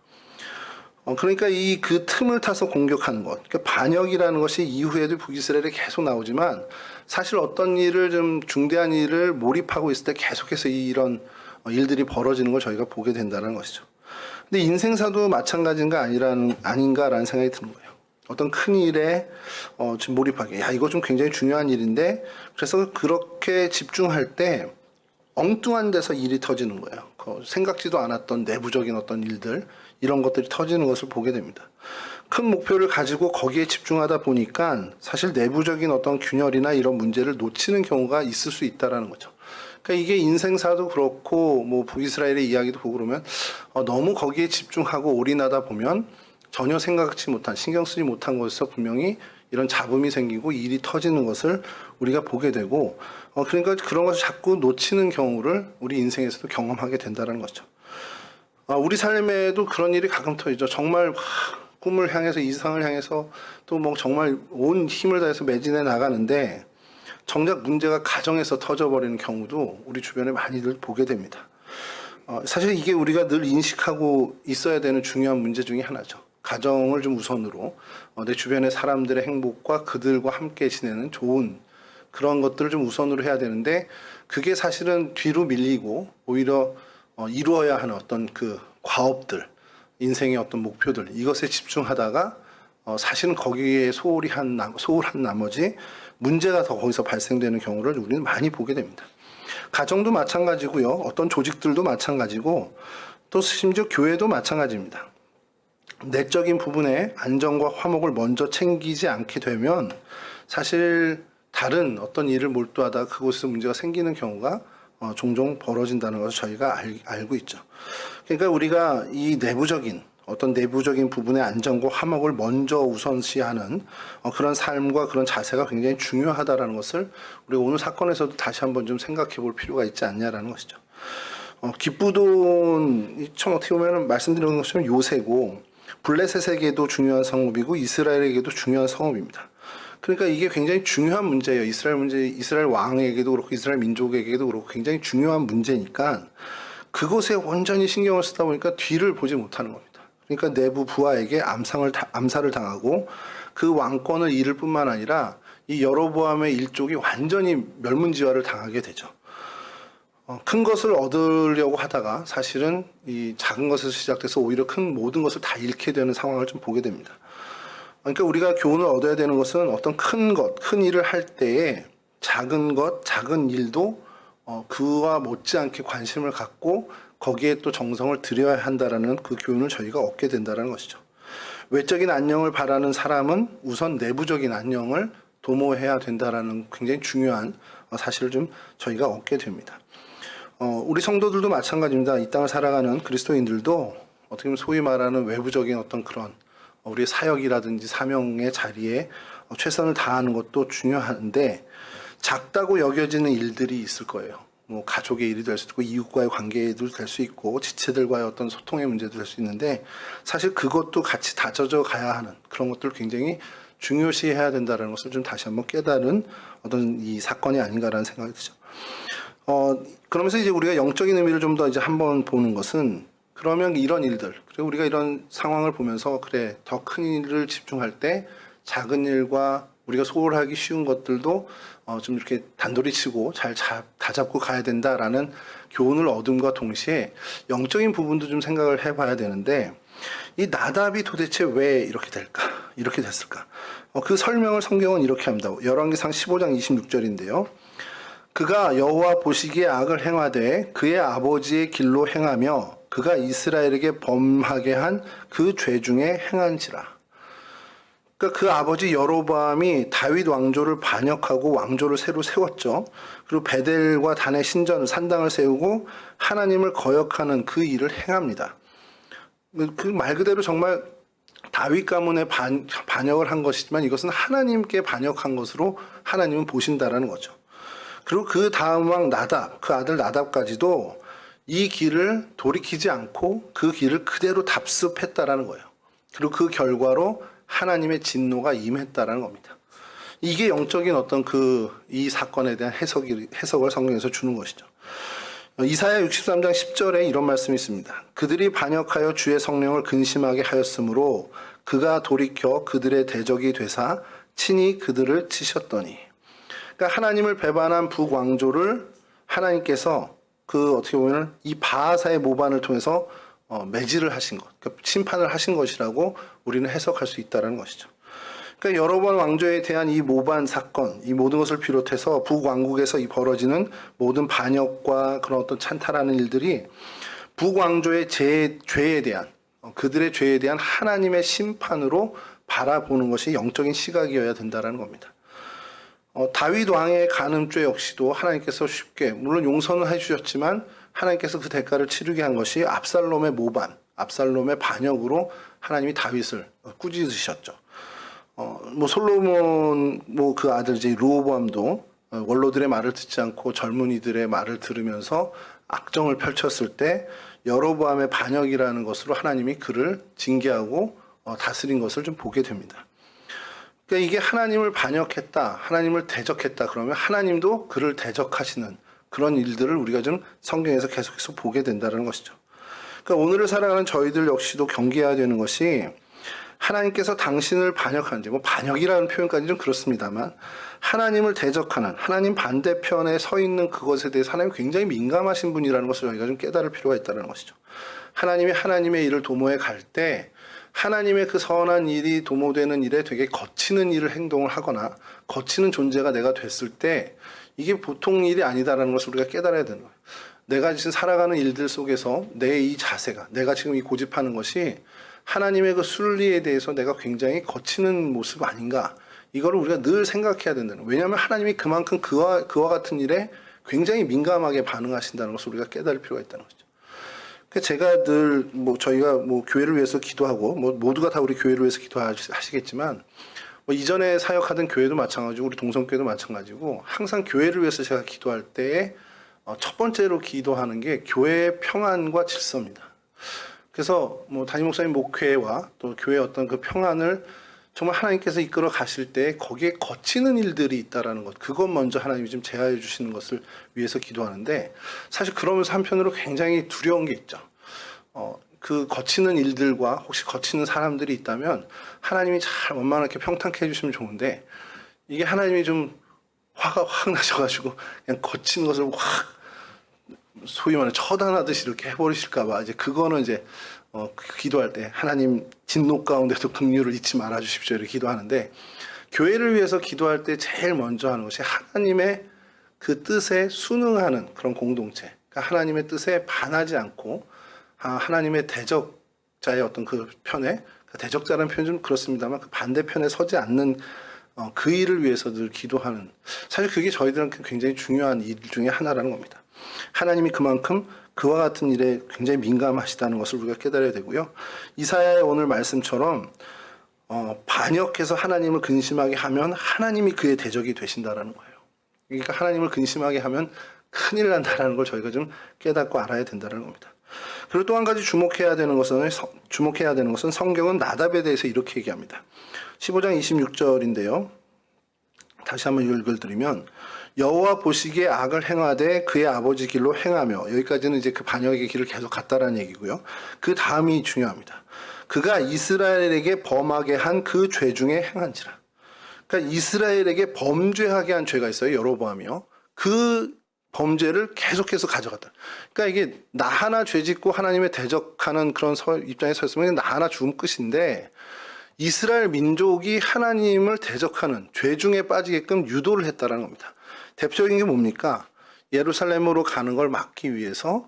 그러니까 이 그 틈을 타서 공격하는 것. 그러니까 반역이라는 것이 이후에도 북이스라엘에 계속 나오지만 사실 어떤 일을 좀 중대한 일을 몰입하고 있을 때 계속해서 이런 일들이 벌어지는 걸 저희가 보게 된다는 것이죠. 근데 인생사도 마찬가지인가 아닌가라는 생각이 드는 거예요. 어떤 큰 일에 지금 몰입하게. 야, 이거 좀 굉장히 중요한 일인데 그래서 그렇게 집중할 때 엉뚱한 데서 일이 터지는 거예요. 생각지도 않았던 내부적인 어떤 일들, 이런 것들이 터지는 것을 보게 됩니다. 큰 목표를 가지고 거기에 집중하다 보니까 사실 내부적인 어떤 균열이나 이런 문제를 놓치는 경우가 있을 수 있다라는 거죠. 그러니까 이게 인생사도 그렇고 뭐 북이스라엘의 이야기도 보고 그러면 너무 거기에 집중하고 올인하다 보면 전혀 생각지 못한, 신경 쓰지 못한 곳에서 분명히 이런 잡음이 생기고 일이 터지는 것을 우리가 보게 되고 그러니까 그런 것을 자꾸 놓치는 경우를 우리 인생에서도 경험하게 된다는 거죠. 우리 삶에도 그런 일이 가끔 터지죠. 정말 꿈을 향해서, 이상을 향해서 또 뭐 정말 온 힘을 다해서 매진해 나가는데 정작 문제가 가정에서 터져버리는 경우도 우리 주변에 많이들 보게 됩니다. 사실 이게 우리가 늘 인식하고 있어야 되는 중요한 문제 중에 하나죠. 가정을 좀 우선으로 내 주변의 사람들의 행복과 그들과 함께 지내는 좋은 그런 것들을 좀 우선으로 해야 되는데 그게 사실은 뒤로 밀리고 오히려 이루어야 하는 어떤 그 과업들, 인생의 어떤 목표들 이것에 집중하다가 사실은 거기에 소홀한 나머지 문제가 더 거기서 발생되는 경우를 우리는 많이 보게 됩니다. 가정도 마찬가지고요. 어떤 조직들도 마찬가지고 또 심지어 교회도 마찬가지입니다. 내적인 부분에 안정과 화목을 먼저 챙기지 않게 되면 사실 다른 어떤 일을 몰두하다가 그곳에서 문제가 생기는 경우가 종종 벌어진다는 것을 저희가 알고 있죠. 그러니까 우리가 이 어떤 내부적인 부분의 안정과 화목을 먼저 우선시하는 그런 삶과 그런 자세가 굉장히 중요하다라는 것을 우리가 오늘 사건에서도 다시 한번 좀 생각해 볼 필요가 있지 않냐라는 것이죠. 기브돈, 참 어떻게 보면 말씀드린 것처럼 요새고 블레셋에게도 중요한 성읍이고 이스라엘에게도 중요한 성읍입니다. 그러니까 이게 굉장히 중요한 문제예요. 이스라엘 왕에게도 그렇고 이스라엘 민족에게도 그렇고 굉장히 중요한 문제니까 그곳에 온전히 신경을 쓰다 보니까 뒤를 보지 못하는 겁니다. 그러니까 내부 부하에게 암살을 당하고 그 왕권을 잃을 뿐만 아니라 이 여로보암의 일족이 완전히 멸문지화를 당하게 되죠. 큰 것을 얻으려고 하다가 사실은 이 작은 것에서 시작돼서 오히려 모든 것을 다 잃게 되는 상황을 좀 보게 됩니다. 그러니까 우리가 교훈을 얻어야 되는 것은 어떤 큰 일을 할 때에 작은 일도 그와 못지않게 관심을 갖고 거기에 또 정성을 들여야 한다라는 그 교훈을 저희가 얻게 된다는 것이죠. 외적인 안녕을 바라는 사람은 우선 내부적인 안녕을 도모해야 된다라는 굉장히 중요한 사실을 좀 저희가 얻게 됩니다. 우리 성도들도 마찬가지입니다. 이 땅을 살아가는 그리스도인들도 어떻게 보면 소위 말하는 외부적인 어떤 그런 우리의 사역이라든지 사명의 자리에 최선을 다하는 것도 중요한데 작다고 여겨지는 일들이 있을 거예요. 뭐 가족의 일이 될 수 있고 이웃과의 관계도 될 수 있고 지체들과의 어떤 소통의 문제도 될 수 있는데 사실 그것도 같이 다져져 가야 하는 그런 것들을 굉장히 중요시해야 된다는 것을 좀 다시 한번 깨달은 어떤 이 사건이 아닌가라는 생각이 드죠. 그러면서 이제 우리가 영적인 의미를 좀 더 이제 한번 보는 것은 그러면 이런 일들, 그리고 우리가 이런 상황을 보면서 그래 더 큰 일을 집중할 때 작은 일과 우리가 소홀하기 쉬운 것들도 좀 이렇게 단도리 치고 잘 다잡고 가야 된다라는 교훈을 얻음과 동시에 영적인 부분도 좀 생각을 해봐야 되는데 이 나답이 도대체 왜 이렇게 됐을까? 그 설명을 성경은 이렇게 합니다. 열왕기상 15장 26절인데요. 그가 여호와 보시기에 악을 행하되 그의 아버지의 길로 행하며 그가 이스라엘에게 범하게 한 그 죄 중에 행한지라. 그러니까 그 아버지 여로보암이 다윗 왕조를 반역하고 왕조를 새로 세웠죠. 그리고 베델과 단의 신전 산당을 세우고 하나님을 거역하는 그 일을 행합니다. 그 말 그대로 정말 다윗 가문에 반역을 한 것이지만 이것은 하나님께 반역한 것으로 하나님은 보신다라는 거죠. 그리고 그 다음 왕 나답, 그 아들 나답까지도 이 길을 돌이키지 않고 그 길을 그대로 답습했다라는 거예요. 그리고 그 결과로 하나님의 진노가 임했다라는 겁니다. 이게 영적인 어떤 이 사건에 대한 해석을 성경에서 주는 것이죠. 이사야 63장 10절에 이런 말씀이 있습니다. 그들이 반역하여 주의 성령을 근심하게 하였으므로 그가 돌이켜 그들의 대적이 되사 친히 그들을 치셨더니. 그러니까 하나님을 배반한 북왕조를 하나님께서 어떻게 보면 이 바하사의 모반을 통해서 매질을 하신 것, 그러니까 심판을 하신 것이라고 우리는 해석할 수 있다는 것이죠. 그러니까 여러 번 왕조에 대한 이 모반 사건, 이 모든 것을 비롯해서 북왕국에서 이 벌어지는 모든 반역과 그런 어떤 찬탈하는 일들이 북왕조의 죄에 대한, 그들의 죄에 대한 하나님의 심판으로 바라보는 것이 영적인 시각이어야 된다는 겁니다. 다윗 왕의 간음죄 역시도 하나님께서 쉽게, 물론 용서는 해주셨지만 하나님께서 그 대가를 치르게 한 것이 압살롬의 모반, 압살롬의 반역으로 하나님이 다윗을 꾸짖으셨죠. 솔로몬 그 아들 이제 르호보암도 원로들의 말을 듣지 않고 젊은이들의 말을 들으면서 악정을 펼쳤을 때 여로보암의 반역이라는 것으로 하나님이 그를 징계하고 다스린 것을 좀 보게 됩니다. 그러니까 이게 하나님을 반역했다, 하나님을 대적했다 그러면 하나님도 그를 대적하시는 그런 일들을 우리가 좀 성경에서 계속해서 보게 된다는 것이죠. 그러니까 오늘을 살아가는 저희들 역시도 경계해야 되는 것이 하나님께서 당신을 반역하는지, 반역이라는 표현까지 좀 그렇습니다만, 하나님을 대적하는, 하나님 반대편에 서 있는 그것에 대해서 하나님이 굉장히 민감하신 분이라는 것을 저희가 좀 깨달을 필요가 있다는 것이죠. 하나님이 하나님의 일을 도모해 갈 때, 하나님의 그 선한 일이 도모되는 일에 되게 거치는 일을 행동을 하거나, 거치는 존재가 내가 됐을 때, 이게 보통 일이 아니다라는 것을 우리가 깨달아야 되는 거예요. 내가 지금 살아가는 일들 속에서 내 이 자세가, 내가 지금 이 고집하는 것이 하나님의 그 순리에 대해서 내가 굉장히 거치는 모습 아닌가, 이거를 우리가 늘 생각해야 된다는 거예요. 왜냐하면 하나님이 그만큼 그와 같은 일에 굉장히 민감하게 반응하신다는 것을 우리가 깨달을 필요가 있다는 거죠. 제가 늘 저희가 교회를 위해서 기도하고 모두가 다 우리 교회를 위해서 기도하시겠지만 이전에 사역하던 교회도 마찬가지고 우리 동성교회도 마찬가지고 항상 교회를 위해서 제가 기도할 때에 첫 번째로 기도하는 게 교회의 평안과 질서입니다. 그래서 담임 목사님 목회와 또 교회의 어떤 그 평안을 정말 하나님께서 이끌어 가실 때 거기에 거치는 일들이 있다라는 것, 그것 먼저 하나님이 좀 제하해 주시는 것을 위해서 기도하는데, 사실 그러면서 한편으로 굉장히 두려운 게 있죠. 그 거치는 일들과 혹시 거치는 사람들이 있다면 하나님이 잘 원만하게 평탄케 해주시면 좋은데, 이게 하나님이 좀 화가 확 나셔가지고 그냥 거치는 것을 확 소위 말해 처단하듯이 이렇게 해버리실까봐 이제 그거는 이제 기도할 때 하나님 진노 가운데도 긍휼을 잊지 말아 주십시오 이렇게 기도하는데, 교회를 위해서 기도할 때 제일 먼저 하는 것이 하나님의 그 뜻에 순응하는 그런 공동체, 그러니까 하나님의 뜻에 반하지 않고 하나님의 대적자의 어떤 그 편에, 대적자라는 표현 좀 그렇습니다만 그 반대편에 서지 않는 그 일을 위해서 늘 기도하는, 사실 그게 저희들한테 굉장히 중요한 일 중에 하나라는 겁니다. 하나님이 그만큼 그와 같은 일에 굉장히 민감하시다는 것을 우리가 깨달아야 되고요. 이사야의 오늘 말씀처럼 반역해서 하나님을 근심하게 하면 하나님이 그의 대적이 되신다라는 거예요. 그러니까 하나님을 근심하게 하면 큰일 난다라는 걸 저희가 좀 깨닫고 알아야 된다는 겁니다. 그리고 또 한 가지 주목해야 되는 것은 성경은 나답에 대해서 이렇게 얘기합니다. 15장 26절인데요. 다시 한번 읽어드리면, 여호와 보시기에 악을 행하되 그의 아버지 길로 행하며, 여기까지는 이제 그 반역의 길을 계속 갔다라는 얘기고요. 그 다음이 중요합니다. 그가 이스라엘에게 범하게 한 그 죄 중에 행한지라. 그러니까 이스라엘에게 범죄하게 한 죄가 있어요. 여로보암이요. 그 범죄를 계속해서 가져갔다. 그러니까 이게 나 하나 죄 짓고 하나님의 대적하는 그런 입장에 서 있으면 나 하나 죽으면 끝인데, 이스라엘 민족이 하나님을 대적하는 죄 중에 빠지게끔 유도를 했다라는 겁니다. 대표적인 게 뭡니까? 예루살렘으로 가는 걸 막기 위해서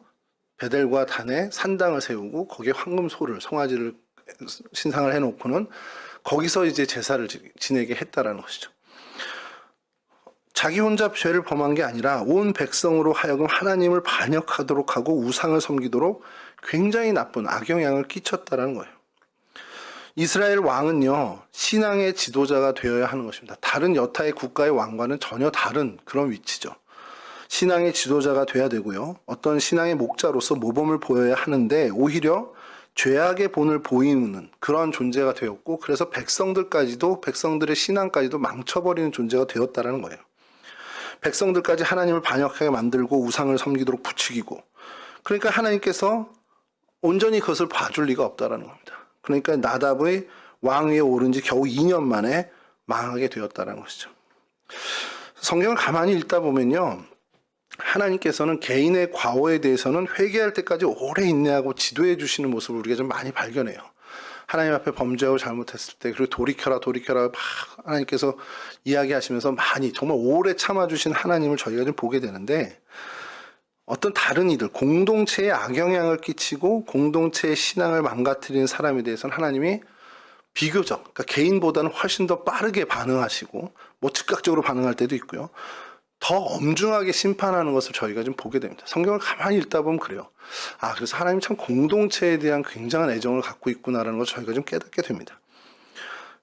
베델과 단에 산당을 세우고 거기에 황금소를, 송아지를 신상을 해놓고는 거기서 이제 제사를 지내게 했다라는 것이죠. 자기 혼자 죄를 범한 게 아니라 온 백성으로 하여금 하나님을 반역하도록 하고 우상을 섬기도록 굉장히 나쁜 악영향을 끼쳤다라는 거예요. 이스라엘 왕은요, 신앙의 지도자가 되어야 하는 것입니다. 다른 여타의 국가의 왕과는 전혀 다른 그런 위치죠. 신앙의 지도자가 돼야 되고요. 어떤 신앙의 목자로서 모범을 보여야 하는데 오히려 죄악의 본을 보이는 그런 존재가 되었고, 그래서 백성들의 신앙까지도 망쳐버리는 존재가 되었다라는 거예요. 백성들까지 하나님을 반역하게 만들고 우상을 섬기도록 부추기고, 그러니까 하나님께서 온전히 그것을 봐줄 리가 없다라는 겁니다. 그러니까 나답의 왕위에 오른 지 겨우 2년 만에 망하게 되었다는 것이죠. 성경을 가만히 읽다 보면요, 하나님께서는 개인의 과오에 대해서는 회개할 때까지 오래 인내하고 지도해 주시는 모습을 우리가 좀 많이 발견해요. 하나님 앞에 범죄하고 잘못했을 때, 그리고 돌이켜라 막 하나님께서 이야기하시면서 많이 정말 오래 참아주신 하나님을 저희가 좀 보게 되는데, 어떤 다른 이들, 공동체에 악영향을 끼치고 공동체의 신앙을 망가뜨리는 사람에 대해서는 하나님이 비교적, 그러니까 개인보다는 훨씬 더 빠르게 반응하시고, 뭐 즉각적으로 반응할 때도 있고요. 더 엄중하게 심판하는 것을 저희가 좀 보게 됩니다. 성경을 가만히 읽다 보면 그래요. 그래서 하나님 참 공동체에 대한 굉장한 애정을 갖고 있구나라는 것을 저희가 좀 깨닫게 됩니다.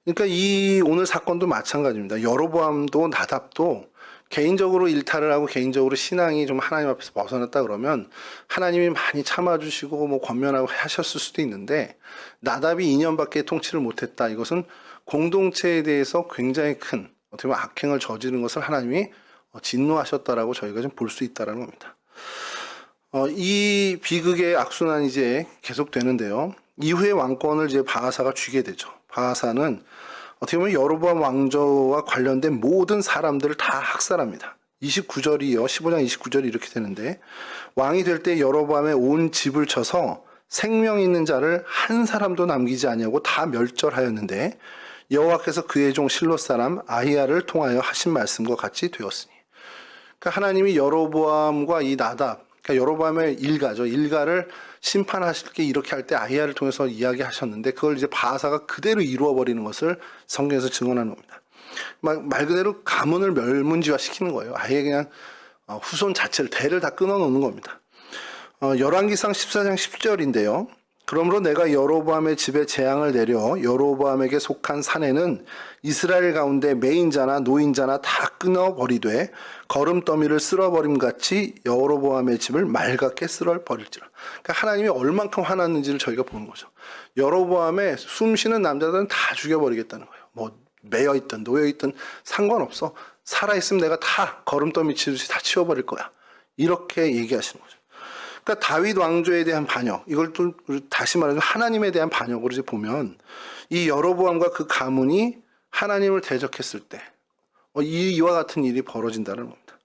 그러니까 이 오늘 사건도 마찬가지입니다. 여로보암도 나답도 개인적으로 일탈을 하고 개인적으로 신앙이 좀 하나님 앞에서 벗어났다 그러면 하나님이 많이 참아주시고 뭐 권면하고 하셨을 수도 있는데, 나답이 2년밖에 통치를 못했다. 이것은 공동체에 대해서 굉장히 큰 어떻게 보면 악행을 저지른 것을 하나님이 진노하셨다라고 저희가 좀 볼 수 있다라는 겁니다. 이 비극의 악순환이 이제 계속되는데요. 이후에 왕권을 이제 바하사가 쥐게 되죠. 바하사는 어떻게 보면 여로보암 왕조와 관련된 모든 사람들을 다 학살합니다. 29절이요. 15장 29절이 이렇게 되는데, 왕이 될 때 여로보암의 온 집을 쳐서 생명 있는 자를 한 사람도 남기지 아니하고 다 멸절하였는데 여호와께서 그의 종 실로 사람 아히야를 통하여 하신 말씀과 같이 되었으니. 그러니까 하나님이 여로보암과 이 나답, 그러니까 여로보암의 일가를 심판하실 게 이렇게 할 때 아히야를 통해서 이야기하셨는데, 그걸 이제 바하사가 그대로 이루어버리는 것을 성경에서 증언하는 겁니다. 말 그대로 가문을 멸문지화 시키는 거예요. 아예 그냥 후손 자체를, 대를 다 끊어놓는 겁니다. 열왕기상 14장 10절인데요. 그러므로 내가 여로보암의 집에 재앙을 내려 여로보암에게 속한 산에는 이스라엘 가운데 매인자나 노인자나 다 끊어버리되 거름더미를 쓸어버림같이 여로보암의 집을 맑게 쓸어버릴지라. 그러니까 하나님이 얼만큼 화났는지를 저희가 보는 거죠. 여로보암의 숨쉬는 남자들은 다 죽여버리겠다는 거예요. 뭐 매여있든 놓여있든 상관없어. 살아있으면 내가 다 거름더미 치듯이 다 치워버릴 거야. 이렇게 얘기하시는 거죠. 그러니까 다윗 왕조에 대한 반역, 이걸 또 다시 말해서 하나님에 대한 반역으로 이제 보면, 이 여로보암과 그 가문이 하나님을 대적했을 때 이와 같은 일이 벌어진다는 겁니다.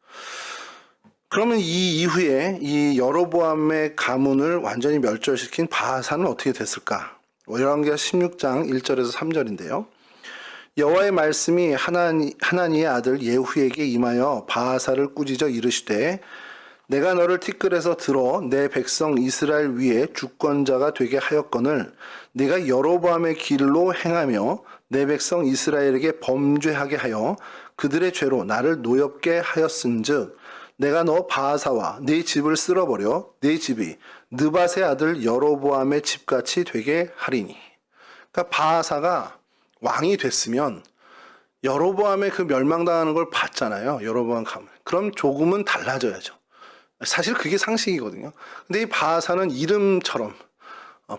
그러면 이 이후에 이 여로보암의 가문을 완전히 멸절시킨 바하사는 어떻게 됐을까? 열왕기하 16장 1절에서 3절인데요. 여호와의 말씀이 하나니의 아들 예후에게 임하여 바하사를 꾸짖어 이르시되, 내가 너를 티끌에서 들어 내 백성 이스라엘 위에 주권자가 되게 하였거늘 네가 여로보암의 길로 행하며 내 백성 이스라엘에게 범죄하게 하여 그들의 죄로 나를 노엽게 하였은즉 내가 너 바하사와 네 집을 쓸어버려 네 집이 느밧의 아들 여로보암의 집같이 되게 하리니. 그러니까 바하사가 왕이 됐으면 여로보암의 그 멸망당하는 걸 봤잖아요. 여로보암 가문. 그럼 조금은 달라져야죠. 사실 그게 상식이거든요. 근데 이 바하사는 이름처럼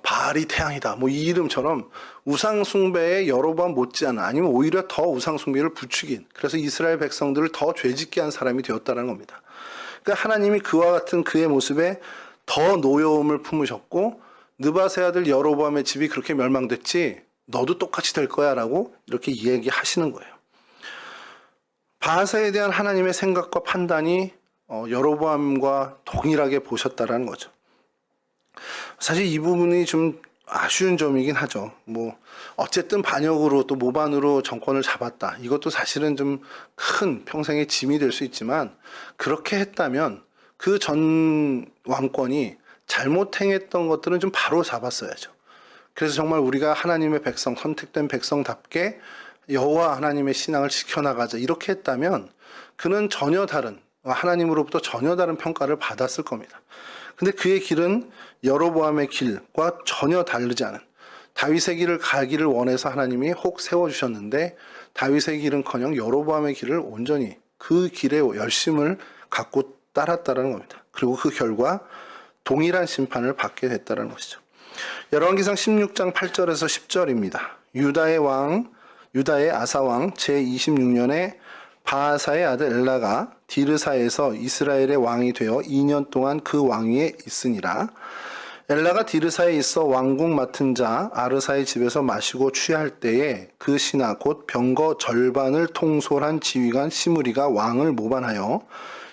바알이 태양이다 뭐 이 이름처럼 우상숭배에 여로보암 못지않아, 아니면 오히려 더 우상숭배를 부추긴, 그래서 이스라엘 백성들을 더 죄짓게 한 사람이 되었다는 겁니다. 그러니까 하나님이 그와 같은 그의 모습에 더 노여움을 품으셨고, 느밧의 아들 여로보암의 집이 그렇게 멸망됐지 너도 똑같이 될 거야 라고 이렇게 이야기하시는 거예요. 바하사에 대한 하나님의 생각과 판단이 여로보암과 동일하게 보셨다라는 거죠. 사실 이 부분이 좀 아쉬운 점이긴 하죠. 뭐 어쨌든 반역으로 또 모반으로 정권을 잡았다. 이것도 사실은 좀 큰 평생의 짐이 될 수 있지만, 그렇게 했다면 그 전 왕권이 잘못 행했던 것들은 좀 바로 잡았어야죠. 그래서 정말 우리가 하나님의 백성, 선택된 백성답게 여호와 하나님의 신앙을 지켜나가자 이렇게 했다면, 그는 전혀 다른 하나님으로부터 전혀 다른 평가를 받았을 겁니다. 근데 그의 길은 여로보암의 길과 전혀 다르지 않은, 다윗의 길을 가기를 원해서 하나님이 혹 세워주셨는데 다윗의 길은커녕 여로보암의 길을 온전히 그 길에 열심을 갖고 따랐다는 겁니다. 그리고 그 결과 동일한 심판을 받게 됐다는 것이죠. 열왕기상 16장 8절에서 10절입니다. 유다의 아사왕 제26년에 바아사의 아들 엘라가 디르사에서 이스라엘의 왕이 되어 2년 동안 그 왕위에 있으니라. 엘라가 디르사에 있어 왕궁 맡은 자 아르사의 집에서 마시고 취할 때에 그 신하 곧 병거 절반을 통솔한 지휘관 시므리가 왕을 모반하여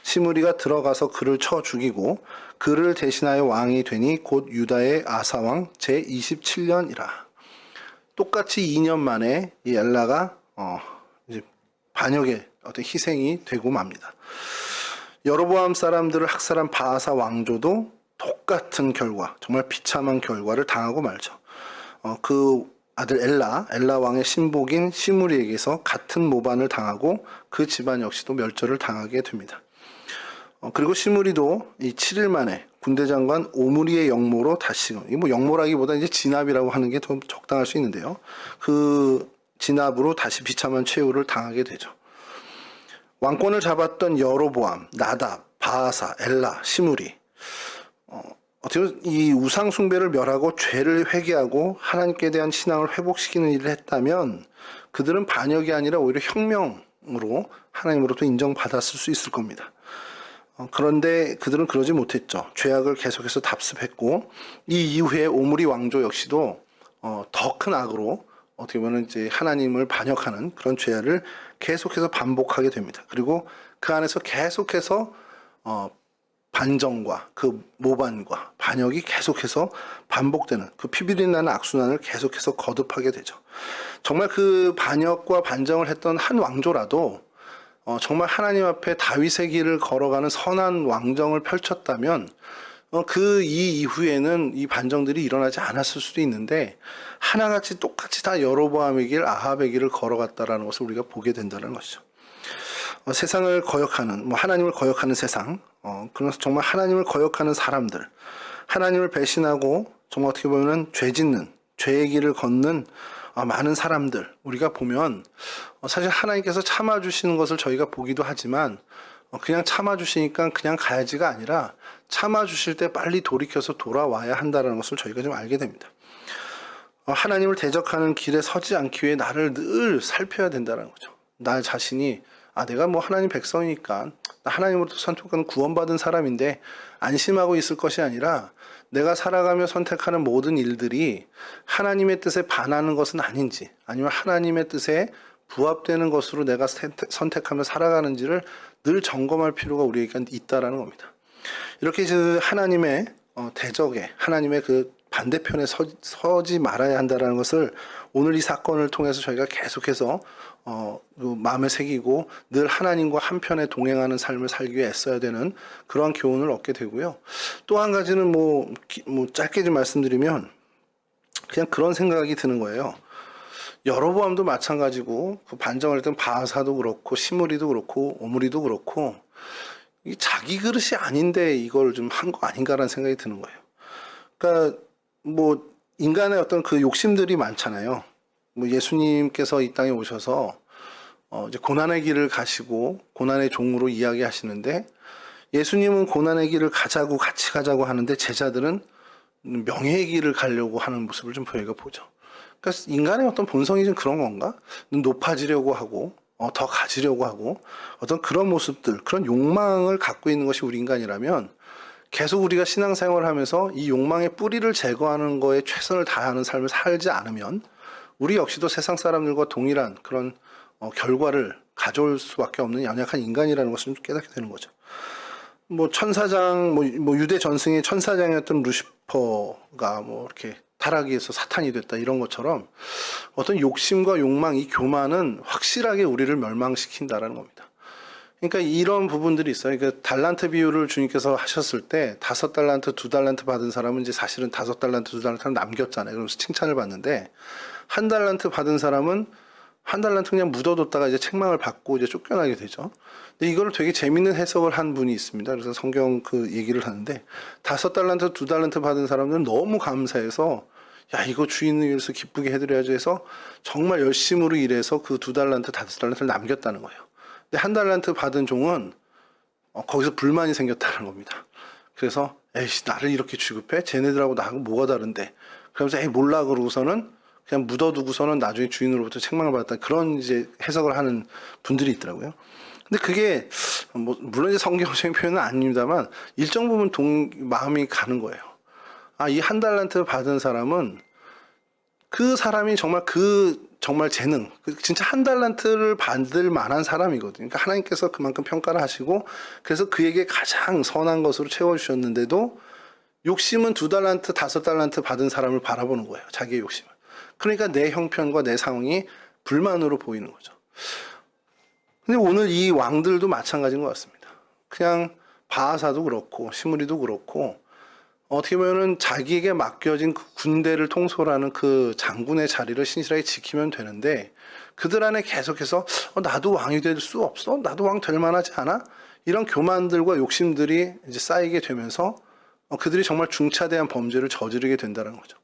시므리가 들어가서 그를 쳐 죽이고 그를 대신하여 왕이 되니 곧 유다의 아사왕 제27년이라. 똑같이 2년 만에 이 엘라가 이제 반역의 어떤 희생이 되고 맙니다. 여로보암 사람들을 학살한 바아사 왕조도 똑같은 결과, 정말 비참한 결과를 당하고 말죠. 그 아들 엘라 왕의 신복인 시므리에게서 같은 모반을 당하고 그 집안 역시도 멸절을 당하게 됩니다. 그리고 시므리도 이 7일 만에 군대 장관 오므리의 역모로 다시금, 이 뭐 역모라기보다 이제 진압이라고 하는 게 더 적당할 수 있는데요. 그 진압으로 다시 비참한 최후를 당하게 되죠. 왕권을 잡았던 여로보암, 나답, 바아사, 엘라, 시므리, 어떻게 보면 이 우상 숭배를 멸하고 죄를 회개하고 하나님께 대한 신앙을 회복시키는 일을 했다면 그들은 반역이 아니라 오히려 혁명으로 하나님으로부터 인정받았을 수 있을 겁니다. 그런데 그들은 그러지 못했죠. 죄악을 계속해서 답습했고 이 이후에 오므리 왕조 역시도 더 큰 악으로 어떻게 보면 이제 하나님을 반역하는 그런 죄를 계속해서 반복하게 됩니다. 그리고 그 안에서 계속해서 반정과 그 모반과 반역이 계속해서 반복되는 그 피비린 나는 악순환을 계속해서 거듭하게 되죠. 정말 그 반역과 반정을 했던 한 왕조라도 정말 하나님 앞에 다윗의 길을 걸어가는 선한 왕정을 펼쳤다면 그 이후에는 이 반정들이 일어나지 않았을 수도 있는데 하나같이 똑같이 다 여로보암의 길, 아합의 길을 걸어갔다라는 것을 우리가 보게 된다는 것이죠. 세상을 거역하는, 하나님을 거역하는 세상, 그래서 정말 하나님을 거역하는 사람들, 하나님을 배신하고 정말 어떻게 보면은 죄 짓는, 죄의 길을 걷는 많은 사람들, 우리가 보면 사실 하나님께서 참아주시는 것을 저희가 보기도 하지만 그냥 참아주시니까 그냥 가야지가 아니라 참아주실 때 빨리 돌이켜서 돌아와야 한다는 것을 저희가 좀 알게 됩니다. 하나님을 대적하는 길에 서지 않기 위해 나를 늘 살펴야 된다는 거죠. 나 자신이 내가 뭐 하나님 백성이니까 나 하나님으로부터 선택받은 구원받은 사람인데 안심하고 있을 것이 아니라 내가 살아가며 선택하는 모든 일들이 하나님의 뜻에 반하는 것은 아닌지 아니면 하나님의 뜻에 부합되는 것으로 내가 선택하며 살아가는지를 늘 점검할 필요가 우리에게 있다라는 겁니다. 이렇게 하나님의 대적에 하나님의 그 반대편에 서지 말아야 한다는 것을 오늘 이 사건을 통해서 저희가 계속해서 마음에 새기고 늘 하나님과 한편에 동행하는 삶을 살기 위해 애써야 되는 그러한 교훈을 얻게 되고요. 또 한 가지는 짧게 좀 말씀드리면 그냥 그런 생각이 드는 거예요. 여로보암도 마찬가지고 그 반정을 했던 바아사도 그렇고 시므리도 그렇고 오므리도 그렇고 이 자기 그릇이 아닌데 이걸 좀 한 거 아닌가라는 생각이 드는 거예요. 그러니까 인간의 어떤 그 욕심들이 많잖아요. 예수님께서 이 땅에 오셔서 이제 고난의 길을 가시고 고난의 종으로 이야기하시는데 예수님은 고난의 길을 같이 가자고 하는데 제자들은 명예의 길을 가려고 하는 모습을 좀 저희가 보죠. 그러니까 인간의 어떤 본성이 좀 그런 건가? 높아지려고 하고 더 가지려고 하고 어떤 그런 모습들, 그런 욕망을 갖고 있는 것이 우리 인간이라면 계속 우리가 신앙생활을 하면서 이 욕망의 뿌리를 제거하는 거에 최선을 다하는 삶을 살지 않으면 우리 역시도 세상 사람들과 동일한 그런 결과를 가져올 수밖에 없는 연약한 인간이라는 것을 좀 깨닫게 되는 거죠. 천사장, 유대 전승의 천사장이었던 루시퍼가 이렇게 타락에서 사탄이 됐다 이런 것처럼 어떤 욕심과 욕망, 이 교만은 확실하게 우리를 멸망시킨다라는 겁니다. 그러니까 이런 부분들이 있어요. 그러니까 달란트 비유를 주님께서 하셨을 때 5달란트, 2달란트 받은 사람은 이제 사실은 5달란트, 2달란트를 남겼잖아요. 그러면서 칭찬을 받는데 1달란트 받은 사람은 1달란트 그냥 묻어뒀다가 이제 책망을 받고 이제 쫓겨나게 되죠. 근데 이걸 되게 재밌는 해석을 한 분이 있습니다. 그래서 성경 그 얘기를 하는데 5달란트, 2달란트 받은 사람들은 너무 감사해서 야 이거 주인을 위해서 기쁘게 해드려야지 해서 정말 열심으로 일해서 그 2달란트, 5달란트를 남겼다는 거예요. 근데 1달란트 받은 종은 거기서 불만이 생겼다는 겁니다. 그래서 에이씨 나를 이렇게 취급해? 쟤네들하고 나하고 뭐가 다른데? 그러면서 에이 몰라 그러고서는 그냥 묻어두고서는 나중에 주인으로부터 책망을 받았다 그런 이제 해석을 하는 분들이 있더라고요. 근데 그게 뭐 물론 이제 성경적인 표현은 아닙니다만 일정 부분 마음이 가는 거예요. 아, 이 1달란트 받은 사람은 그 사람이 정말 재능, 진짜 1달란트를 받을 만한 사람이거든요. 그러니까 하나님께서 그만큼 평가를 하시고 그래서 그에게 가장 선한 것으로 채워주셨는데도 욕심은 2달란트, 5달란트 받은 사람을 바라보는 거예요. 자기의 욕심을. 그러니까 내 형편과 내 상황이 불만으로 보이는 거죠. 근데 오늘 이 왕들도 마찬가지인 것 같습니다. 그냥 바하사도 그렇고 시므리도 그렇고 어떻게 보면은 자기에게 맡겨진 그 군대를 통솔하는 그 장군의 자리를 신실하게 지키면 되는데 그들 안에 계속해서 나도 왕이 될 수 없어? 나도 왕 될 만하지 않아? 이런 교만들과 욕심들이 이제 쌓이게 되면서 그들이 정말 중차대한 범죄를 저지르게 된다는 거죠.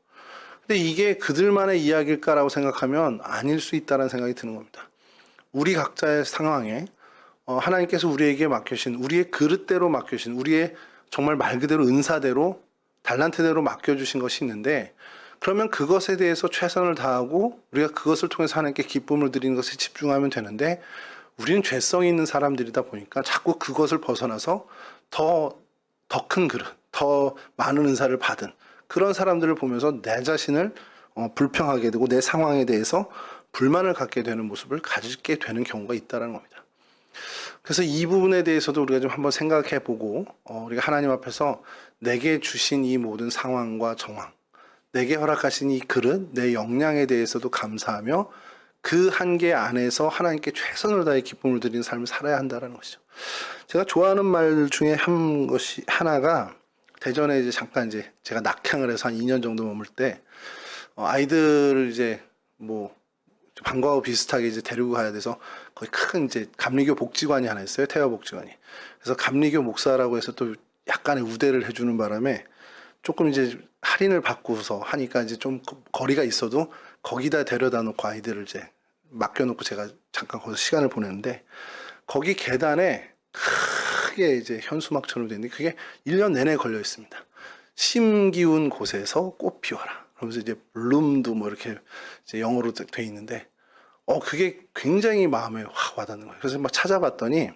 근데 이게 그들만의 이야기일까라고 생각하면 아닐 수 있다는 생각이 드는 겁니다. 우리 각자의 상황에 하나님께서 우리에게 맡겨신 우리의 그릇대로 맡겨신 우리의 정말 말 그대로 은사대로 달란트대로 맡겨주신 것이 있는데 그러면 그것에 대해서 최선을 다하고 우리가 그것을 통해서 하나님께 기쁨을 드리는 것에 집중하면 되는데 우리는 죄성이 있는 사람들이다 보니까 자꾸 그것을 벗어나서 더 큰 그릇, 더 많은 은사를 받은 그런 사람들을 보면서 내 자신을 불평하게 되고 내 상황에 대해서 불만을 갖게 되는 모습을 가지게 되는 경우가 있다는 겁니다. 그래서 이 부분에 대해서도 우리가 좀 한번 생각해 보고 우리가 하나님 앞에서 내게 주신 이 모든 상황과 정황, 내게 허락하신 이 그릇, 내 역량에 대해서도 감사하며 그 한계 안에서 하나님께 최선을 다해 기쁨을 드리는 삶을 살아야 한다는 것이죠. 제가 좋아하는 말 중에 한 것이 하나가 대전에 이제 잠깐 이제 제가 낙향을 해서 한 2년 정도 머물 때 아이들을 이제 뭐 방과후 비슷하게 이제 데리고 가야 돼서 거기 큰 이제 감리교 복지관이 하나 있어요. 태화 복지관이. 그래서 감리교 목사라고 해서 또 약간의 우대를 해주는 바람에 조금 이제 할인을 받고서 하니까 이제 좀 거리가 있어도 거기다 데려다 놓고 아이들을 이제 맡겨놓고 제가 잠깐 거기서 시간을 보냈는데 거기 계단에 크게 이제 현수막처럼 돼 있는데 그게 1년 내내 걸려 있습니다. 심기운 곳에서 꽃 피워라. 그러면서 이제 블룸도 뭐 이렇게 이제 영어로 돼 있는데 그게 굉장히 마음에 확 와닿는 거예요. 그래서 막 찾아봤더니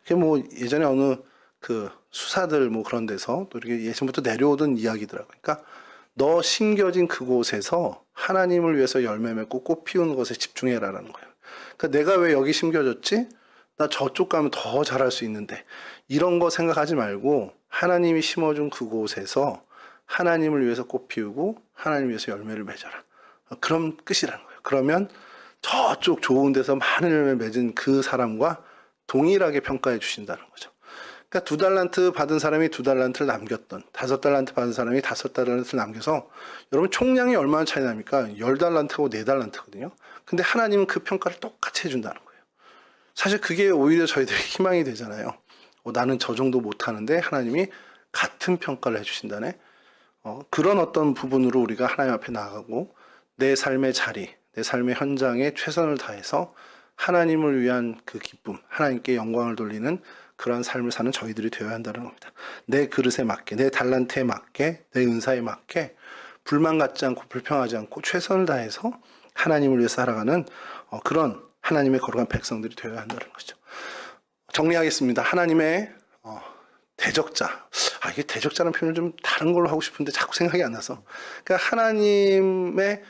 그게 뭐 예전에 어느 그 수사들 뭐 그런 데서 또 이렇게 예전부터 내려오던 이야기더라고요. 그러니까 너 심겨진 그곳에서 하나님을 위해서 열매 맺고 꽃 피우는 것에 집중해라라는 거예요. 그러니까 내가 왜 여기 심겨졌지? 나 저쪽 가면 더 잘할 수 있는데 이런 거 생각하지 말고 하나님이 심어준 그곳에서 하나님을 위해서 꽃 피우고 하나님을 위해서 열매를 맺어라. 그럼 끝이라는 거예요. 그러면 저쪽 좋은 데서 많은 열매 맺은 그 사람과 동일하게 평가해 주신다는 거죠. 그러니까 2달란트 받은 사람이 2달란트를 남겼던 5달란트 받은 사람이 5달란트를 남겨서 여러분 총량이 얼마나 차이 납니까? 10달란트하고 4달란트거든요. 근데 하나님은 그 평가를 똑같이 해준다는 거예요. 사실 그게 오히려 저희들의 희망이 되잖아요. 나는 저 정도 못하는데 하나님이 같은 평가를 해주신다네. 그런 어떤 부분으로 우리가 하나님 앞에 나아가고 내 삶의 자리, 내 삶의 현장에 최선을 다해서 하나님을 위한 그 기쁨, 하나님께 영광을 돌리는 그러한 삶을 사는 저희들이 되어야 한다는 겁니다. 내 그릇에 맞게, 내 달란트에 맞게, 내 은사에 맞게 불만 갖지 않고 불평하지 않고 최선을 다해서 하나님을 위해 살아가는 그런 하나님의 거룩한 백성들이 되어야 한다는 거죠. 정리하겠습니다. 하나님의 대적자. 이게 대적자라는 표현을 좀 다른 걸로 하고 싶은데 자꾸 생각이 안 나서. 그러니까 하나님의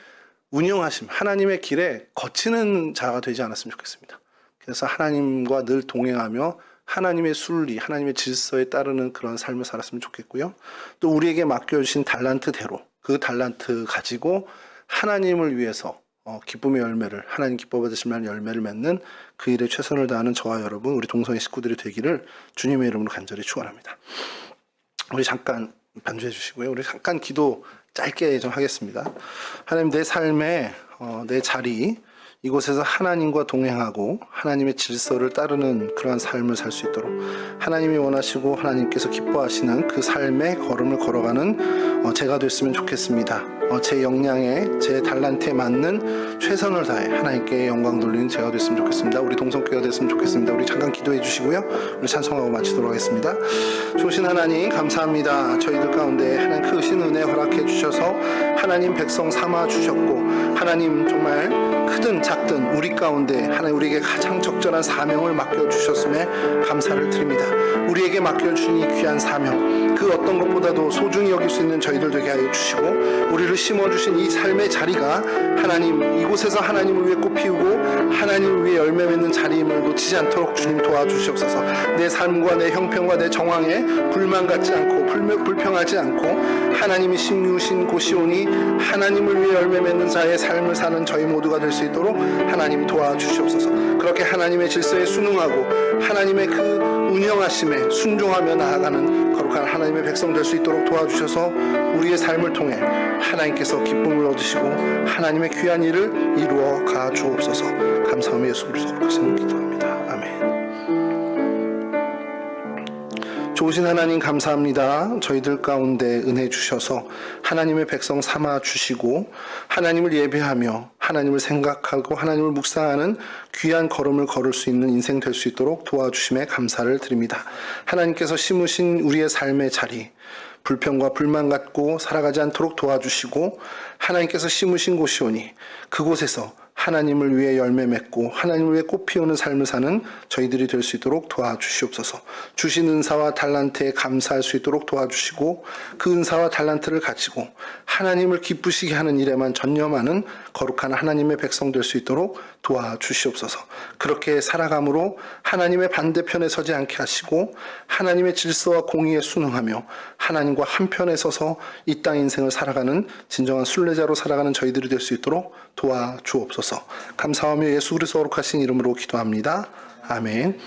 운영하심, 하나님의 길에 거치는 자가 되지 않았으면 좋겠습니다. 그래서 하나님과 늘 동행하며 하나님의 순리, 하나님의 질서에 따르는 그런 삶을 살았으면 좋겠고요. 또 우리에게 맡겨주신 달란트대로 그 달란트 가지고 하나님을 위해서 기쁨의 열매를, 하나님 기뻐 받으실 만한 열매를 맺는 그 일에 최선을 다하는 저와 여러분, 우리 동성애 식구들이 되기를 주님의 이름으로 간절히 축원합니다. 우리 잠깐 반주해 주시고요. 우리 잠깐 기도 짧게 좀 하겠습니다. 하나님, 내 삶의 내 자리, 이곳에서 하나님과 동행하고 하나님의 질서를 따르는 그러한 삶을 살 수 있도록 하나님이 원하시고 하나님께서 기뻐하시는 그 삶의 걸음을 걸어가는 제가 됐으면 좋겠습니다. 제 역량에 제 달란트에 맞는 최선을 다해 하나님께 영광 돌리는 제가 됐으면 좋겠습니다. 우리 동성교회가 됐으면 좋겠습니다. 우리 잠깐 기도해 주시고요. 우리 찬송하고 마치도록 하겠습니다. 좋으신 하나님 감사합니다. 저희들 가운데 하나님 크신 은혜 허락해 주셔서 하나님 백성 삼아 주셨고 하나님 정말 크든 작든 우리 가운데 하나님 우리에게 가장 적절한 사명을 맡겨주셨음에 감사를 드립니다. 우리에게 맡겨주신 이 귀한 사명 그 어떤 것보다도 소중히 여길 수 있는 저희들 되게 하여 주시고 우리를 심어주신 이 삶의 자리가 하나님 이곳에서 하나님을 위해 꽃피우고 하나님을 위해 열매 맺는 자리임을 놓치지 않도록 주님 도와주시옵소서. 내 삶과 내 형편과 내 정황에 불만 갖지 않고 불평하지 않고 하나님이 심으신 곳이오니 하나님을 위해 열매 맺는 자의 삶을 사는 저희 모두가 될 수 있도록 하나님이 도와주시옵소서. 그렇게 하나님의 질서에 순응하고 하나님의 그 운영하심에 순종하며 나아가는 거룩한 하나님의 백성 될 수 있도록 도와주셔서 우리의 삶을 통해 하나님께서 기쁨을 얻으시고 하나님의 귀한 일을 이루어 가 주옵소서. 감사하며 예수 그리스도 거룩하신 기도합니다. 아멘. 좋으신 하나님 감사합니다. 저희들 가운데 은혜 주셔서 하나님의 백성 삼아 주시고 하나님을 예배하며 하나님을 생각하고 하나님을 묵상하는 귀한 걸음을 걸을 수 있는 인생 될 수 있도록 도와주심에 감사를 드립니다. 하나님께서 심으신 우리의 삶의 자리 불평과 불만 갖고 살아가지 않도록 도와주시고 하나님께서 심으신 곳이오니 그곳에서 하나님을 위해 열매 맺고 하나님을 위해 꽃 피우는 삶을 사는 저희들이 될 수 있도록 도와주시옵소서. 주신 은사와 달란트에 감사할 수 있도록 도와주시고 그 은사와 달란트를 가지고 하나님을 기쁘시게 하는 일에만 전념하는 거룩한 하나님의 백성 될 수 있도록 도와주시옵소서. 그렇게 살아감으로 하나님의 반대편에 서지 않게 하시고 하나님의 질서와 공의에 순응하며 하나님과 한편에 서서 이 땅 인생을 살아가는 진정한 순례자로 살아가는 저희들이 될 수 있도록 도와주옵소서. 감사하며 예수 그리스도 거룩하신 이름으로 기도합니다. 아멘.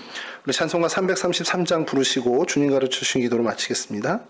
우리 찬송가 333장 부르시고 주님 가르쳐 주신 기도로 마치겠습니다.